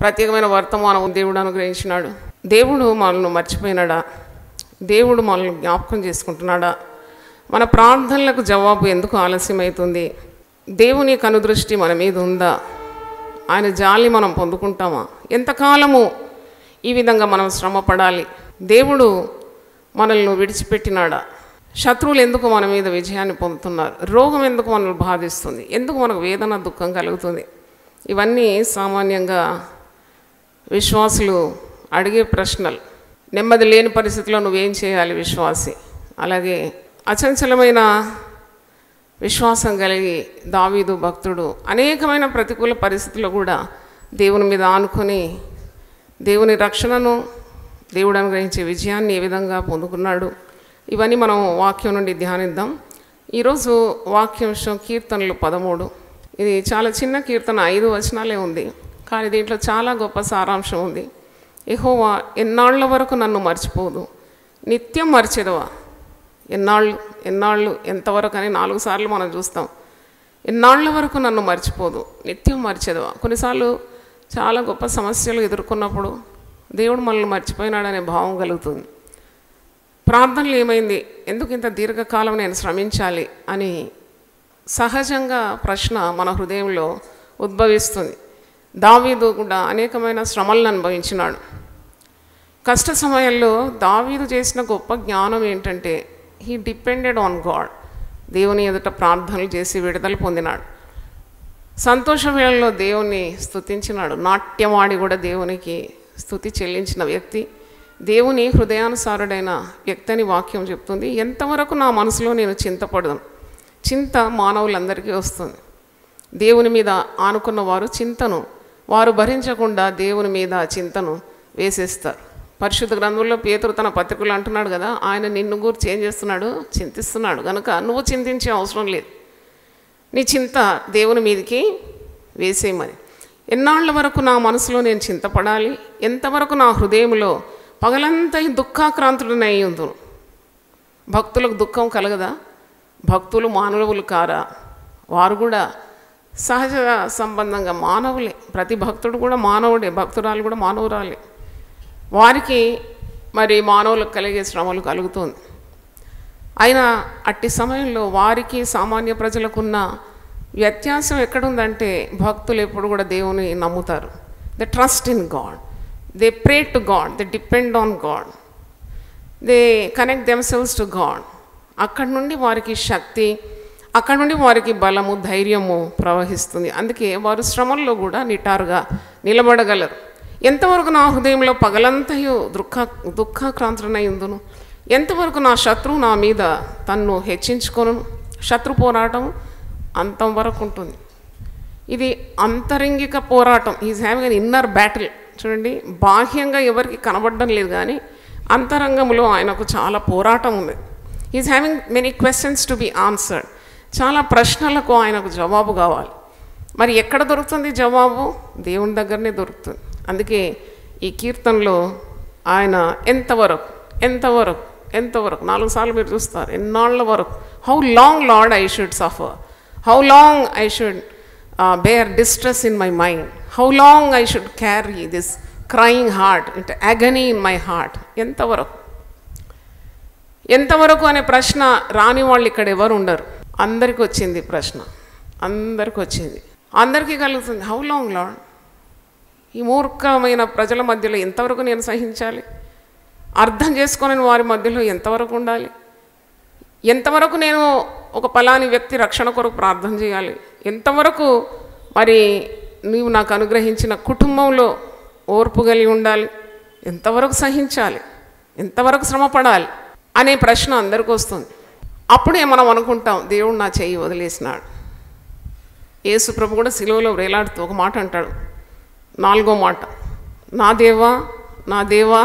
ప్రత్యేకమైన వర్తమానం దేవుడు అనుగ్రహించినాడు. దేవుడు మనల్ని మర్చిపోయినాడా? దేవుడు మనల్ని జ్ఞాపకం చేసుకుంటున్నాడా? మన ప్రార్థనలకు జవాబు ఎందుకు ఆలస్యమవుతుంది? దేవుని కనుదృష్టి మన మీద ఉందా? ఆయన జాలి మనం పొందుకుంటామా? ఎంతకాలము ఈ విధంగా మనం శ్రమ పడాలి? దేవుడు మనల్ని విడిచిపెట్టినాడా? శత్రువులు ఎందుకు మన మీద విజయాన్ని పొందుతున్నారు? రోగం ఎందుకు మనల్ని బాధిస్తుంది? ఎందుకు మనకు వేదన దుఃఖం కలుగుతుంది? ఇవన్నీ సామాన్యంగా విశ్వాసులు అడిగే ప్రశ్నలు. నెమ్మది లేని పరిస్థితిలో నువ్వేం చేయాలి విశ్వాసి? అలాగే అచంచలమైన విశ్వాసం కలిగి దావీదు భక్తుడు అనేకమైన ప్రతికూల పరిస్థితుల్లో కూడా దేవుని మీద ఆనుకొని దేవుని రక్షణను, దేవుడు అనుగ్రహించే విజయాన్ని ఏ విధంగా పొందుకున్నాడు, ఇవన్నీ మనం వాక్యం నుండి ధ్యానిద్దాం. ఈరోజు వాక్యాంశం కీర్తనలు 13. ఇది చాలా చిన్న కీర్తన, 5 వచనాలే ఉంది, కానీ దీంట్లో చాలా గొప్ప సారాంశం ఉంది. యెహోవా ఎన్నాళ్ల వరకు నన్ను మర్చిపోదు, నిత్యం మర్చెదవా. ఎన్నాళ్ళు ఎంతవరకు అని 4 సార్లు మనం చూస్తాం. ఎన్నాళ్ల వరకు నన్ను మర్చిపోదు, నిత్యం మర్చెదవా. కొన్నిసార్లు చాలా గొప్ప సమస్యలు ఎదుర్కొన్నప్పుడు దేవుడు మనల్ని మర్చిపోయినాడనే భావం కలుగుతుంది. ప్రార్థనలు ఏమైంది, ఎందుకు ఇంత దీర్ఘకాలం నేను శ్రమించాలి అని సహజంగా ప్రశ్న మన హృదయంలో ఉద్భవిస్తుంది. దావీదు కూడా అనేకమైన శ్రమలను అనుభవించినాడు. కష్ట సమయంలో దావీదు చేసిన గొప్ప జ్ఞానం ఏంటంటే, హీ డిపెండెడ్ ఆన్ గాడ్. దేవుని ఎదుట ప్రార్థనలు చేసి విడుదల పొందినాడు. సంతోష వేళల్లో దేవుని స్తుతించినాడు. నాట్యమాడి కూడా దేవునికి స్తుతి చెల్లించిన వ్యక్తి, దేవుని హృదయానుసారుడైన వ్యక్తి అని వాక్యం చెప్తుంది. ఎంతవరకు నా మనసులో నేను చింతపడను. చింత మానవులందరికీ వస్తుంది. దేవుని మీద ఆనుకున్న వారు చింతను వారు భరించకుండా దేవుని మీద చింతను వేసేస్తారు. పరిశుద్ధ గ్రంథంలో పేతురు తన పత్రికలు అంటున్నాడు కదా, ఆయన నిన్ను గురించి ఏం చేస్తున్నాడు, చింతిస్తున్నాడు. కనుక నువ్వు చింతించే అవసరం లేదు, నీ చింత దేవుని మీదకి వేసేయమని. ఎన్నాళ్ళ వరకు నా మనసులో నేను చింతపడాలి? ఎంతవరకు నా హృదయంలో పగలంతా దుఃఖాక్రాంతుడనై ఉందును. భక్తులకు దుఃఖం కలగదా? భక్తులు మానవులు కారా? వారు కూడా సహజ సంబంధంగా మానవులే. ప్రతి భక్తుడు కూడా మానవుడే, భక్తురాలు కూడా మానవురాలే. వారికి మరి మానవులకు కలిగే శ్రమలు కలుగుతుంది. అయినా అట్టి సమయంలో వారికి సామాన్య ప్రజలకున్న వ్యత్యాసం ఎక్కడుందంటే, భక్తులు ఎప్పుడు కూడా దేవుని నమ్ముతారు. They trust in God, they pray to God, they depend on God, they connect themselves to God. అక్కడి నుండి వారికి శక్తి, అక్కడి నుండి వారికి బలము, ధైర్యము ప్రవహిస్తుంది. అందుకే వారు శ్రమల్లో కూడా నిటారుగా నిలబడగలరు. ఎంతవరకు నా హృదయంలో పగలంతయు దుఃఖాక్రాంతునై ఉందును, ఎంతవరకు నా శత్రువు నా మీద తన్ను హెచ్చించుకొను. శత్రు పోరాటం అంతం వరకు ఉంటుంది. ఇది అంతరంగిక పోరాటం. Is having an inner battle. చూడండి, బాహ్యంగా ఎవరికి కనబడడం లేదు, కానీ అంతరంగంలో ఆయనకు చాలా పోరాటం ఉంది. Is having many questions to be answered. చాలా ప్రశ్నలకు ఆయనకు జవాబు కావాలి. మరి ఎక్కడ దొరుకుతుంది జవాబు? దేవుని దగ్గరనే దొరుకుతుంది. అందుకే ఈ కీర్తనలో ఆయన ఎంతవరకు 4 సార్లు మీరు చూస్తారు. ఎన్నాళ్ళ వరకు? How long lord I should suffer, how long I should bear distress in my mind, how long I should carry this crying heart into agony in my heart. ఎంతవరకు అనే ప్రశ్న రాని వాళ్ళు ఇక్కడ ఎవరు ఉండరు. అందరికీ వచ్చింది ప్రశ్న, అందరికీ కలుగుతుంది. How long lord? ఈ మూర్ఖమైన ప్రజల మధ్యలో ఎంతవరకు నేను సహించాలి? అర్థం చేసుకొని వారి మధ్యలో ఎంతవరకు ఉండాలి? ఎంతవరకు నేను ఒక పలాని వ్యక్తి రక్షణ కొరకు ప్రార్థన చేయాలి? ఎంతవరకు మరి నీవు నాకు అనుగ్రహించిన కుటుంబంలో ఓర్పు కలిగి ఉండాలి? ఎంతవరకు సహించాలి? ఎంతవరకు శ్రమ పడాలి అనే ప్రశ్న అందరికీ వస్తుంది. అప్పుడే మనం అనుకుంటాం, దేవుడు నా చెయ్యి వదిలేసినాడు. యేసు ప్రభు కూడా సిలువలో వేలాడుతూ ఒక మాట అంటాడు, 4వ మాట, నా దేవా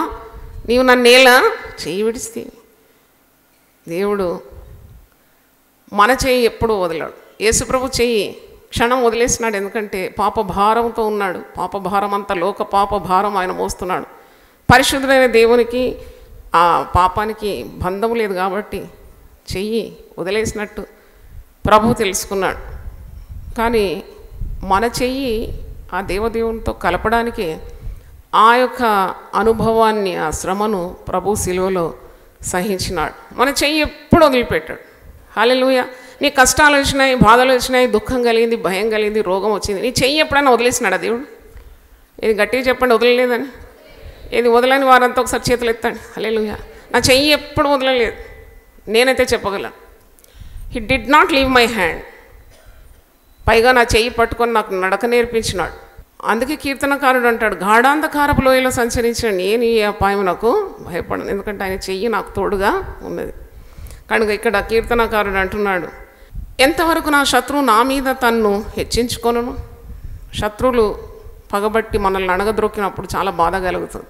నీవు నన్నేలా చెయ్యి విడిస్తే. దేవుడు మన చెయ్యి ఎప్పుడూ వదిలాడు. యేసు ప్రభు చెయ్యి క్షణం వదిలేసినాడు. ఎందుకంటే పాప భారంతో ఉన్నాడు. పాప భారం అంతా, లోక పాప భారం ఆయన మోస్తున్నాడు. పరిశుద్ధుడైన దేవునికి ఆ పాపానికి బంధం లేదు కాబట్టి చెయ్యి వదిలేసినట్టు ప్రభు తెలుసుకున్నాడు. కానీ మన చెయ్యి ఆ దేవదేవునితో కలపడానికి ఆ యొక్క అనుభవాన్ని, ఆ శ్రమను ప్రభు శిలువలో సహించినాడు. మన చెయ్యి ఎప్పుడు వదిలిపెట్టాడు. హల్లెలూయా. నీ కష్టాలు వచ్చినాయి, బాధలు వచ్చినాయి, దుఃఖం కలిగింది, భయం కలిగింది, రోగం వచ్చింది, నీ చెయ్యి ఎప్పుడైనా వదిలేసినాడా దేవుడు? ఇది గట్టిగా చెప్పండి, వదలలేదని. ఇది వదలని వారంతా ఒకసారి చేతులు ఎత్తండి. హల్లెలూయా. నా చెయ్యి ఎప్పుడు వదలలేదు, నేనైతే చెప్పగలను. He did not leave my hand. పైగా నా చెయ్యి పట్టుకొని నాకు నడక నేర్పించినాడు. అందుకే కీర్తనకారుడు అంటాడు, గాఢాంధకారపు లోయలో సంచరించిన నేను ఈ అపాయం నాకు భయపడను, ఎందుకంటే ఆయన చెయ్యి నాకు తోడుగా ఉన్నది. కనుక ఇక్కడ కీర్తనకారుడు అంటున్నాడు, ఎంతవరకు నా శత్రువు నా మీద తన్ను హెచ్చించుకొనును. శత్రువులు పగబట్టి మనల్ని అణగద్రొక్కినప్పుడు చాలా బాధ కలుగుతుంది.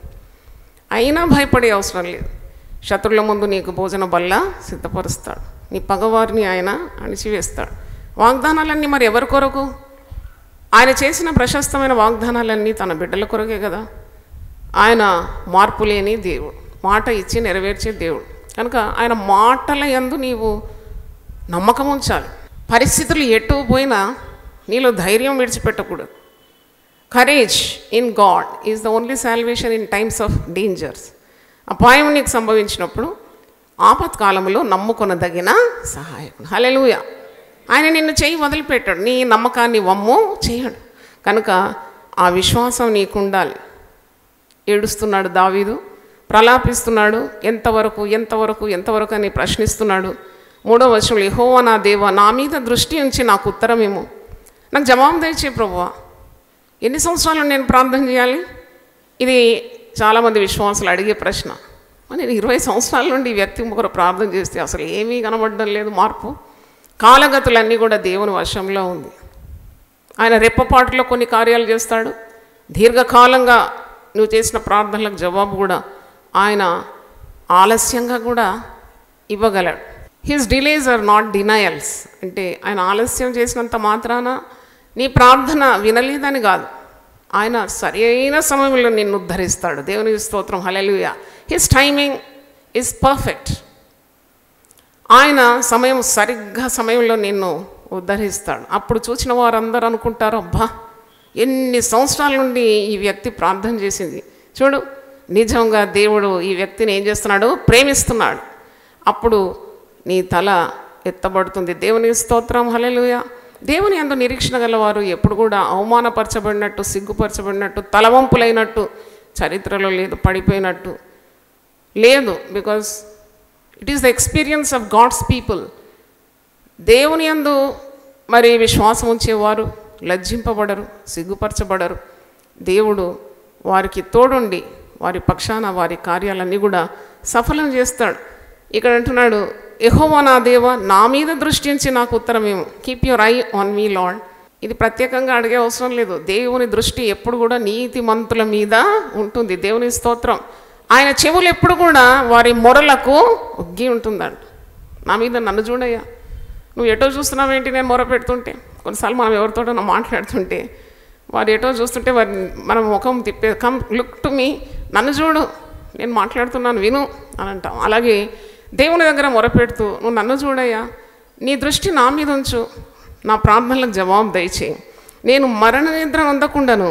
అయినా భయపడే అవసరం లేదు. శత్రువుల ముందు నీకు భోజన బల్ల సిద్ధపరుస్తాడు, నీ పగవారిని ఆయన అణిచివేస్తాడు. వాగ్దానాలన్నీ మరి ఎవరి కొరకు? ఆయన చేసిన ప్రశస్తమైన వాగ్దానాలన్నీ తన బిడ్డల కొరకే కదా. ఆయన మార్పు లేని దేవుడు, మాట ఇచ్చి నెరవేర్చే దేవుడు. కనుక ఆయన మాటల యందు నీవు నమ్మకం ఉంచాలి. పరిస్థితులు ఎటు పోయినా నీలో ధైర్యం విడిచిపెట్టకూడదు. Courage in God is the only salvation in times of dangers. అపాయం నీకు సంభవించినప్పుడు ఆపత్కాలంలో నమ్ముకొనదగిన సహాయకుడు. హల్లెలూయా. ఆయన నిన్ను చెయ్యి వదిలిపెట్టాడు, నీ నమ్మకాన్ని వమ్ము చేయడు. కనుక ఆ విశ్వాసం నీకు ఉండాలి. ఏడుస్తున్నాడు దావీదు, ప్రలాపిస్తున్నాడు. ఎంతవరకు ఎంతవరకు ఎంతవరకు అని ప్రశ్నిస్తున్నాడు. 3వ వచనంలో, యెహోవా నా దేవా, నా మీద దృష్టి ఉంచి నాకు ఉత్తరమేమో, నాకు జవాబు దయచే ప్రభువా. ఎన్ని సంవత్సరాలు నేను ప్రార్థన చేయాలి? ఇది చాలామంది విశ్వాసులు అడిగే ప్రశ్న. నేను 20 సంవత్సరాల నుండి ఈ వ్యక్తి ఒకరు ప్రార్థన చేస్తే అసలు ఏమీ కనబడడం లేదు మార్పు. కాలగతులన్నీ కూడా దేవుని వశంలో ఉంది. ఆయన రెప్పపాటులో కొన్ని కార్యాలు చేస్తాడు. దీర్ఘకాలంగా నువ్వు చేసిన ప్రార్థనలకు జవాబు కూడా ఆయన ఆలస్యంగా కూడా ఇవ్వగలడు. His delays are not denials. అంటే ఆయన ఆలస్యం చేసినంత మాత్రాన నీ ప్రార్థన వినలేదని కాదు, ఆయన సరైన సమయంలో నిన్ను ఉద్ధరిస్తాడు. దేవునికి స్తోత్రం. Hallelujah. His timing is perfect. ఆయన సమయం సరిగ్గా సమయంలో నిన్ను ఉద్ధరిస్తాడు. అప్పుడు చూసిన వారందరూ అనుకుంటారు, అబ్బా ఎన్ని సంవత్సరాల నుండి ఈ వ్యక్తి ప్రార్థన చేసింది, చూడు నిజంగా దేవుడు ఈ వ్యక్తిని ఏం చేస్తున్నాడు, ప్రేమిస్తున్నాడు. అప్పుడు నీ తల ఎత్తబడుతుంది. దేవునికి స్తోత్రం. హల్లెలూయా. దేవుని యందు నిరీక్షణ గలవారు ఎప్పుడు కూడా అవమానపరచబడినట్టు, సిగ్గుపరచబడినట్టు, తలవంపులైనట్టు చరిత్రలో లేదు, పడిపోయినట్టు లేదు. Because it is the experience of God's people. దేవుని యందు మరి విశ్వాసం ఉంచేవారు లజ్జింపబడరు, సిగ్గుపరచబడరు. దేవుడు వారికి తోడుండి వారి పక్షాన వారి కార్యాలన్నీ కూడా సఫలం చేస్తాడు. ఇక్కడ అంటున్నాడు, యెహోవా నా దేవా, నా మీద దృష్టి ఉంచి నాకు ఉత్తరమేమో. Keep your eye on me Lord. ఇది ప్రత్యేకంగా అడిగే అవసరం లేదు. దేవుని దృష్టి ఎప్పుడు కూడా నీతిమంతుల మీద ఉంటుంది. దేవుని స్తోత్రం. ఆయన చెవులు ఎప్పుడు కూడా వారి మొరలకు ఒగ్గి ఉంటుందంట. నా మీద నన్ను చూడయ్యా, నువ్వు ఎటో చూస్తున్నావేంటి నేను మొర పెడుతుంటే. కొన్నిసార్లు మనం ఎవరితోటో మాట్లాడుతుంటే వారు ఎటో చూస్తుంటే వారి మనం ముఖం తిప్పే, కమ్ లుక్ టు మీ, నన్ను చూడు, నేను మాట్లాడుతున్నాను విను అని అంటాం. అలాగే దేవుని దగ్గర మొరపెడుతూ, నువ్వు నన్ను చూడయ్యా, నీ దృష్టి నా మీద ఉంచు, నా ప్రార్థనలకు జవాబు దయచేయి. నేను మరణ నిద్ర అందకుండాను,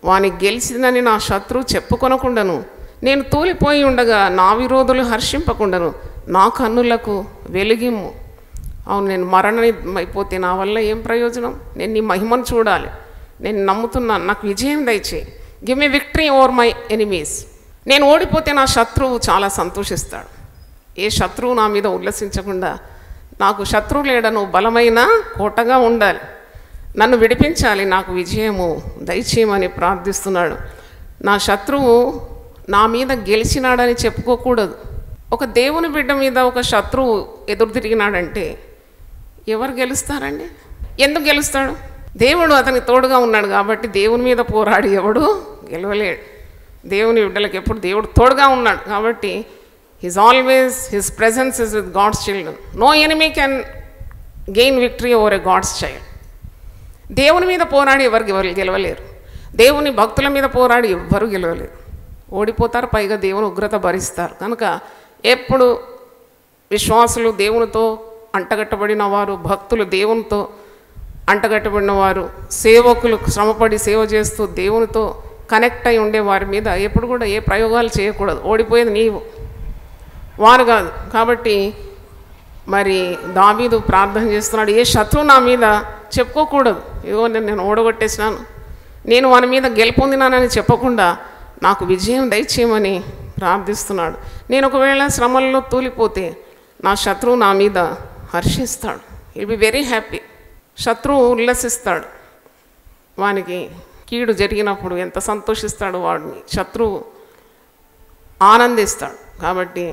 వాని గెలిచిందని నా శత్రువు చెప్పుకొనకుండాను, నేను తూలిపోయి ఉండగా నా విరోధులు హర్షింపకుండాను నా కన్నులకు వెలిగిమ్ము. అవును, నేను మరణమైపోతే నా వల్ల ఏం ప్రయోజనం? నేను నీ మహిమను చూడాలి, నేను నమ్ముతున్నాను, నాకు విజయం దయచేయి. Give me victory over my enemies. నేను ఓడిపోతే నా శత్రువు చాలా సంతోషిస్తాడు. ఏ శత్రువు నా మీద ఉల్లసించకుండా, నాకు శత్రువు లేడ, నువ్వు బలమైన కోటగా ఉండాలి, నన్ను విడిపించాలి, నాకు విజయము దయచేయమని ప్రార్థిస్తున్నాడు. నా శత్రువు నా మీద గెలిచినాడని చెప్పుకోకూడదు. ఒక దేవుని బిడ్డ మీద ఒక శత్రువు ఎదురు తిరిగినాడంటే ఎవరు గెలుస్తారండి? ఎందుకు గెలుస్తాడు? దేవుడు అతనికి తోడుగా ఉన్నాడు కాబట్టి దేవుని మీద పోరాడి ఎవడు గెలవలేడు. దేవుని బిడ్డలకు ఎప్పుడు దేవుడు తోడుగా ఉన్నాడు కాబట్టి his always his presence is with God's children. No enemy can gain victory over a God's child. దేవుని మీద పోరాడి ఎవరు గెలవలేరు. దేవుని భక్తుల మీద పోరాడి ఎవ్వరు గెలవలేరు, ఓడిపోతారు, పైగా దేవుని ఉగ్రత భరిస్తారు. కనుక ఎప్పుడు విశ్వాసులు దేవునితో అంటగట్టబడిన వారు, భక్తులు దేవునితో అంటగట్టబడిన వారు, సేవకులు శ్రమపడి సేవ చేస్తూ దేవునితో కనెక్ట్ అయి ఉండే వారి మీద ఎప్పుడు కూడా ఏ ప్రయోగాలు చేయకూడదు. ఓడిపోయేది నీవు, వారు కాదు. కాబట్టి మరి దావీదు ప్రార్థన చేస్తున్నాడు, ఏ శత్రువు నా మీద చెప్పుకోకూడదు. ఇదిగో నేను ఓడగొట్టేసినాను, నేను వాని మీద గెలుపొందినానని చెప్పకుండా నాకు విజయం దయచేయమని ప్రార్థిస్తున్నాడు. నేను ఒకవేళ శ్రమల్లో తూలిపోతే నా శత్రువు నా మీద హర్షిస్తాడు. Will be very happy. శత్రువు ఉల్లసిస్తాడు. వానికి కీడు జరిగినప్పుడు ఎంత సంతోషిస్తాడు వాడిని, శత్రువు ఆనందిస్తాడు. కాబట్టి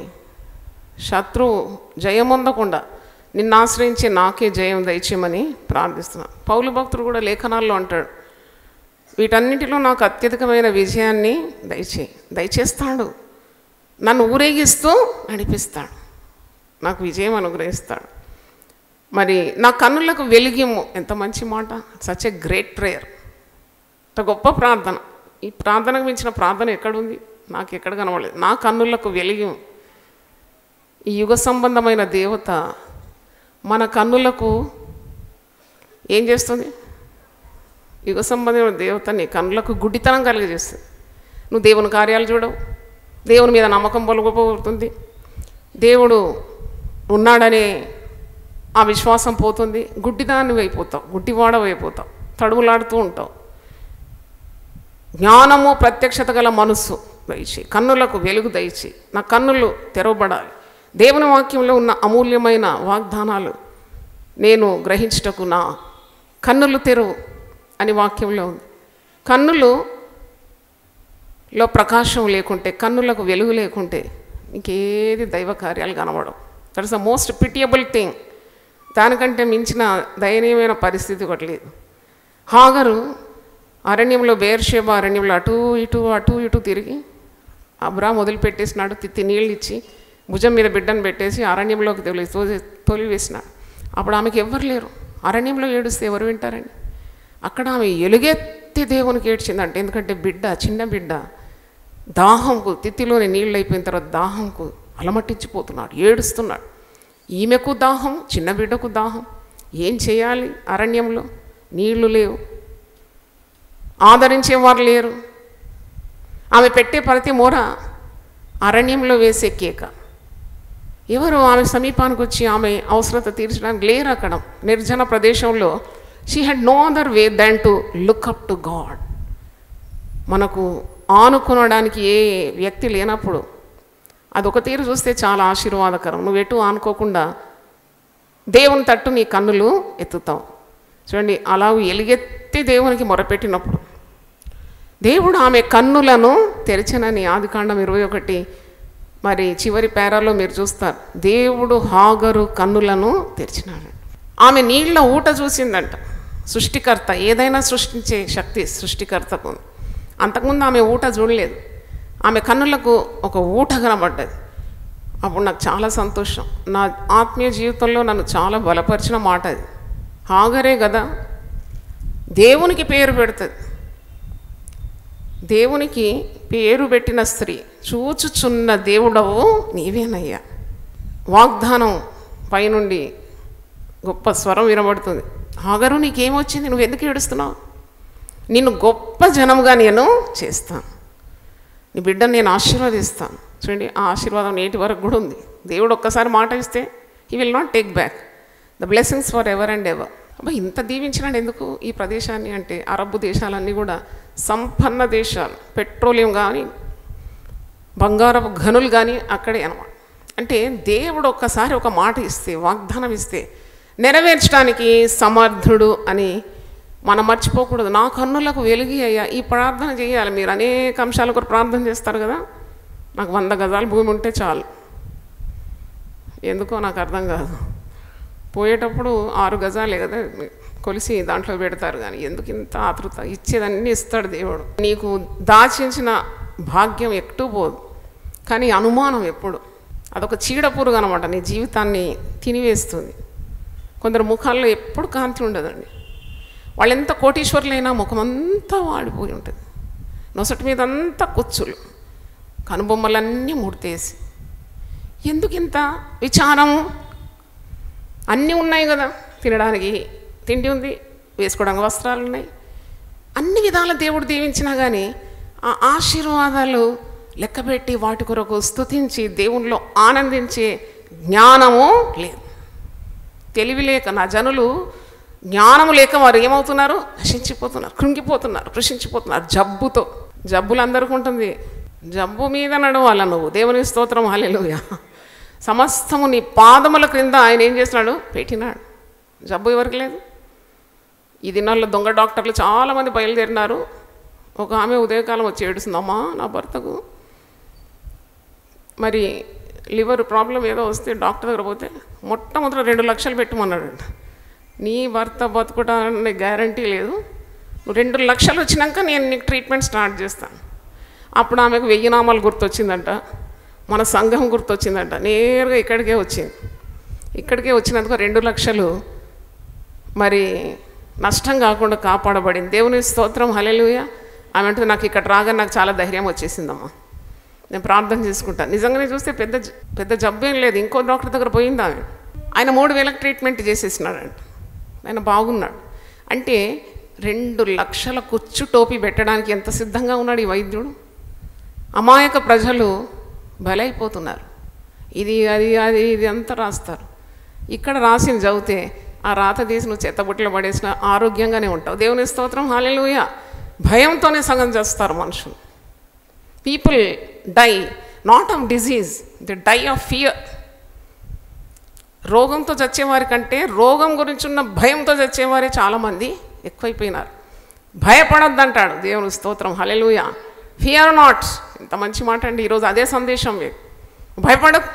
శత్రువు జయమొందకుండా నిన్ను ఆశ్రయించి నాకే జయం దయచేయమని ప్రార్థిస్తున్నాను. పౌలు భక్తుడు కూడా లేఖనాల్లో అంటాడు, వీటన్నిటిలో నాకు అత్యధికమైన విజయాన్ని దయచేస్తాడు. నన్ను ఊరేగిస్తూ నడిపిస్తాడు, నాకు విజయం అనుగ్రహిస్తాడు. మరి నా కన్నులకు వెలిగిము, ఎంత మంచి మాట. సచ్ ఎ గ్రేట్ ప్రేయర్, అంత గొప్ప ప్రార్థన. ఈ ప్రార్థనకు మించిన ప్రార్థన ఎక్కడుంది? నాకు ఎక్కడ కనబడలేదు. నా కన్నులకు వెలిగిము. ఈ యుగ సంబంధమైన దేవత మన కన్నులకు ఏం చేస్తుంది? యుగ సంబంధమైన దేవత నీ కన్నులకు గుడ్డితనం కలిగజేస్తుంది. నువ్వు దేవుని కార్యాలు చూడవు, దేవుని మీద నమ్మకం పొలగపోతుంది, దేవుడు ఉన్నాడనే ఆ విశ్వాసం పోతుంది, గుడ్డిదాన్ని అయిపోతావు, గుడ్డివాడవైపోతావు, తడుములాడుతూ ఉంటావు. జ్ఞానము ప్రత్యక్షత గల మనస్సు దయచేయి, కన్నులకు వెలుగు దయచేయి. నా కన్నులు తెరవబడాలి. దేవుని వాక్యంలో ఉన్న అమూల్యమైన వాగ్దానాలు నేను గ్రహించుటకు నా కన్నులు తెరువు అని వాక్యంలో ఉంది. కన్నులలో ప్రకాశం లేకుంటే, కన్నులకు వెలుగు లేకుంటే ఇంకేది దైవ కార్యాలు కనబడవు. That is the most pitiable thing. దానికంటే మించిన దయనీయమైన పరిస్థితి ఒకటి లేదు. హాగరు అరణ్యంలో, బేర్షెబా అరణ్యంలో అటూ ఇటూ తిరిగి అబ్రాహాము వదిలిపెట్టేసినాడు. తిత్తి నీళ్ళు ఇచ్చి భుజం మీద బిడ్డను పెట్టేసి అరణ్యంలోకి తొలివేసినాడు. అప్పుడు ఆమెకి ఎవ్వరు లేరు. అరణ్యంలో ఏడుస్తే ఎవరు వింటారండి? అక్కడ ఆమె ఎలుగెత్తి దేవునికి ఏడ్చిందంటే, ఎందుకంటే బిడ్డ, చిన్న బిడ్డ దాహంకు, తిత్తిలోని నీళ్ళు అయిపోయిన తర్వాత దాహంకు అలమట్టించిపోతున్నాడు, ఏడుస్తున్నాడు. ఈమెకు దాహం, చిన్న బిడ్డకు దాహం. ఏం చేయాలి? అరణ్యంలో నీళ్లు లేవు, ఆదరించేవారు లేరు. ఆమె పెట్టే ప్రతి మొర అరణ్యంలో వేసే కేక. ఎవరు ఆమె సమీపానికి వచ్చి ఆమె అవసరత తీర్చడానికి లేరు. అక్కడ నిర్జన ప్రదేశంలో she had no other way than to look up to God. మనకు ఆనుకొనడానికి ఏ వ్యక్తి లేనప్పుడు అదొక తీరు చూస్తే చాలా ఆశీర్వాదకరం. నువ్వు ఎటు ఆనుకోకుండా దేవుని తట్టు నీ కన్నులు ఎత్తుతావు. చూడండి, అలా ఎలుగెత్తి దేవునికి మొరపెట్టినప్పుడు దేవుడు ఆమె కన్నులను తెరిచనని ఆదికాండం 21 మరి చివరి పేరాలో మీరు చూస్తారు. దేవుడు హాగరు కన్నులను తెరిచినాడు. ఆమె నీళ్ళ ఊట చూసిందంట. సృష్టికర్త, ఏదైనా సృష్టించే శక్తి సృష్టికర్తకు. అంతకుముందు ఆమె ఊట చూడలేదు. ఆమె కన్నులకు ఒక ఊట కనబడ్డది. అప్పుడు నాకు చాలా సంతోషం. నా ఆత్మీయ జీవితంలో నన్ను చాలా బలపరిచిన మాట అది. హాగరే కదా దేవునికి పేరు పెడుతుంది. దేవునికి పేరు పెట్టిన స్త్రీ, చూచుచున్న దేవుడవు నీవేనయ్యా. వాగ్దానం పైనుండి గొప్ప స్వరం వినబడుతుంది. హాగరు, నీకేమొచ్చింది? నువ్వు ఎందుకు ఏడుస్తున్నావు? నిన్ను గొప్ప జనముగా నేను చేస్తాను, నీ బిడ్డను నేను ఆశీర్వదిస్తాను. చూడండి, ఆ ఆశీర్వాదం నేటి వరకు కూడా ఉంది. దేవుడు ఒక్కసారి మాట ఇస్తే he will not take back the blessings for ever and ever. అబ్బా, ఇంత దీవించినాడు ఎందుకు ఈ ప్రదేశాన్ని అంటే, అరబ్బు దేశాలన్నీ కూడా సంపన్న దేశాలు, పెట్రోలియం కానీ బంగారపు గనులు కానీ అక్కడే అనమాట. అంటే దేవుడు ఒక్కసారి ఒక మాట ఇస్తే, వాగ్దానం ఇస్తే నెరవేర్చడానికి సమర్థుడు అని మనం మర్చిపోకూడదు. నా కన్నులకు వెలిగి అయ్యా, ఈ ప్రార్థన చేయాలి. మీరు అనేక అంశాల కొరకు ప్రార్థన చేస్తారు కదా. నాకు 100 గజాల భూమి ఉంటే చాలు. ఎందుకో నాకు అర్థం కాదు. పోయేటప్పుడు 6 గజాలే కదా కొలిసి దాంట్లో పెడతారు, కానీ ఎందుకు ఇంత ఆతృత? ఇచ్చేదన్నీ ఇస్తాడు దేవుడు. నీకు దాచించిన భాగ్యం ఎక్కడూ పోదు, కానీ అనుమానం ఎప్పుడు అదొక చీడపురుగు అనమాట, నీ జీవితాన్ని తినివేస్తుంది. కొందరు ముఖాల్లో ఎప్పుడు కాంతి ఉండదండి. వాళ్ళు ఎంత కోటీశ్వరులైనా ముఖమంతా వాడిపోయి ఉంటుంది. నొసటి మీద అంతా కుచ్చులు, కనుబొమ్మలన్నీ ముడితేసి. ఎందుకు ఇంత విచారము? అన్నీ ఉన్నాయి కదా, తినడానికి తిండి ఉంది, వేసుకోవడానికి వస్త్రాలు ఉన్నాయి. అన్ని విధాల దేవుడు దీవించినా కానీ ఆ ఆశీర్వాదాలు లెక్కబెట్టి వాటి కొరకు స్తుతించి దేవునిలో ఆనందించే జ్ఞానము లేదు. తెలివి లేక నా జనులు జ్ఞానము లేక వారు ఏమవుతున్నారు? నశించిపోతున్నారు, కృంగిపోతున్నారు, కృషించిపోతున్నారు. జబ్బులు అందరికీ ఉంటుంది. జబ్బు మీద నడవాల నువ్వు. దేవుని స్తోత్రం, హల్లెలూయా. సమస్తము నీ పాదముల క్రింద ఆయన ఏం చేస్తున్నాడు? పెట్టినాడు. జబ్బు ఎవరికి లేదు? ఈ దినాల్లో దొంగ డాక్టర్లు చాలామంది బయలుదేరినారు. ఒక ఆమె ఉదయకాలం వచ్చి ఏడుస్తుంది, అమ్మా నా భర్తకు మరి లివర్ ప్రాబ్లం ఏదో వస్తే డాక్టర్ దగ్గర పోతే మొట్టమొదటి 2 లక్షలు పెట్టమన్నాడంట. నీ భర్త బతుకుటానికి గ్యారంటీ లేదు, నువ్వు 2 లక్షలు వచ్చినాక నేను నీకు ట్రీట్మెంట్ స్టార్ట్ చేస్తాను. అప్పుడు ఆమెకు 1000 నామాలు గుర్తొచ్చిందంట, మన సంఘం గుర్తొచ్చిందంట. నేరుగా ఇక్కడికే వచ్చినందుకు 2 లక్షలు మరి నష్టం కాకుండా కాపాడబడింది. దేవుని స్తోత్రం, హల్లెలూయా. ఆమె అంటే నాకు ఇక్కడ రాగా నాకు చాలా ధైర్యం వచ్చేసిందమ్మా, నేను ప్రార్థన చేసుకుంటాను. నిజంగానే చూస్తే పెద్ద జబ్బేం లేదు. ఇంకో డాక్టర్ దగ్గర పోయింది ఆమె. ఆయన 3000కి ట్రీట్మెంట్ చేసేసినాడంట. ఆయన బాగున్నాడు. అంటే 2 లక్షల కుచ్చు టోపీ పెట్టడానికి ఎంత సిద్ధంగా ఉన్నాడు ఈ వైద్యుడు. అమాయక ప్రజలు బలైపోతున్నారు. ఇది అంతా రాస్తారు. ఇక్కడ రాసింది చదివితే ఆ రాత తీసి నువ్వు చెత్తబుట్టలో పడేసిన ఆరోగ్యంగానే ఉంటావు. దేవుని స్తోత్రం, హల్లెలూయా. భయంతోనే సగం చేస్తారు మనుషులు. People die not of disease, they die of fear. రోగంతో చచ్చేవారి కంటే రోగం గురించి ఉన్న భయంతో చచ్చేవారే చాలామంది ఎక్కువైపోయినారు. భయపడొద్దంటాడు దేవుని స్తోత్రం, హల్లెలూయా. ఫియర్ నాట్, ఇంత మంచి మాట అండి. ఈరోజు అదే సందేశం. భయపడకు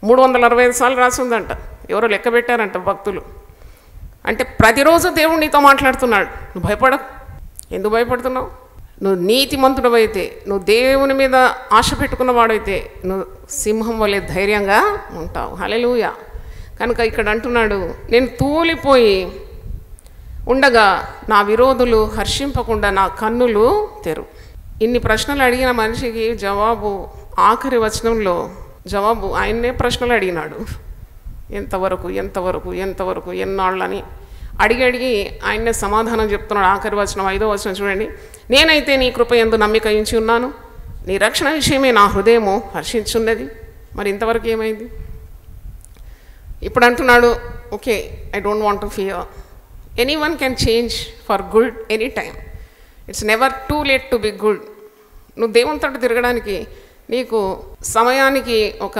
365 సార్లు రాసిందంట. ఎవరో లెక్క పెట్టారంట భక్తులు. అంటే ప్రతిరోజు దేవుడు నీతో మాట్లాడుతున్నాడు. నువ్వు భయపడకు. ఎందుకు భయపడుతున్నావు? నువ్వు నీతిమంతుడవైతే, నువ్వు దేవుని మీద ఆశ పెట్టుకున్నవాడైతే నువ్వు సింహం వలె ధైర్యంగా ఉంటావు. హల్లెలూయా. కనుక ఇక్కడ అంటున్నాడు, నేను తూలిపోయి ఉండగా నా విరోధులు హర్షింపకుండా నా కన్నులు తెరు. ఇన్ని ప్రశ్నలు అడిగిన మనిషికి జవాబు ఆఖరి వచనంలో జవాబు ఆయన్నే ప్రశ్నలు అడిగినాడు. ఎంతవరకు ఎన్నాళ్ళని అడిగి ఆయన్నే సమాధానం చెప్తున్నాడు. ఆఖరి వచనం 5వ వచనం చూడండి. నేనైతే నీ కృప యందు నమ్మిక ఉంచి ఉన్నాను, నీ రక్షణ విషయమే నా హృదయము హర్షించున్నది. మరి ఇంతవరకు ఏమైంది? ఇప్పుడు అంటున్నాడు, okay, I don't want to fear. Anyone can change for good any time. It's never too late to be good. నువ్వు దేవునితో తిరగడానికి నీకు సమయానికి ఒక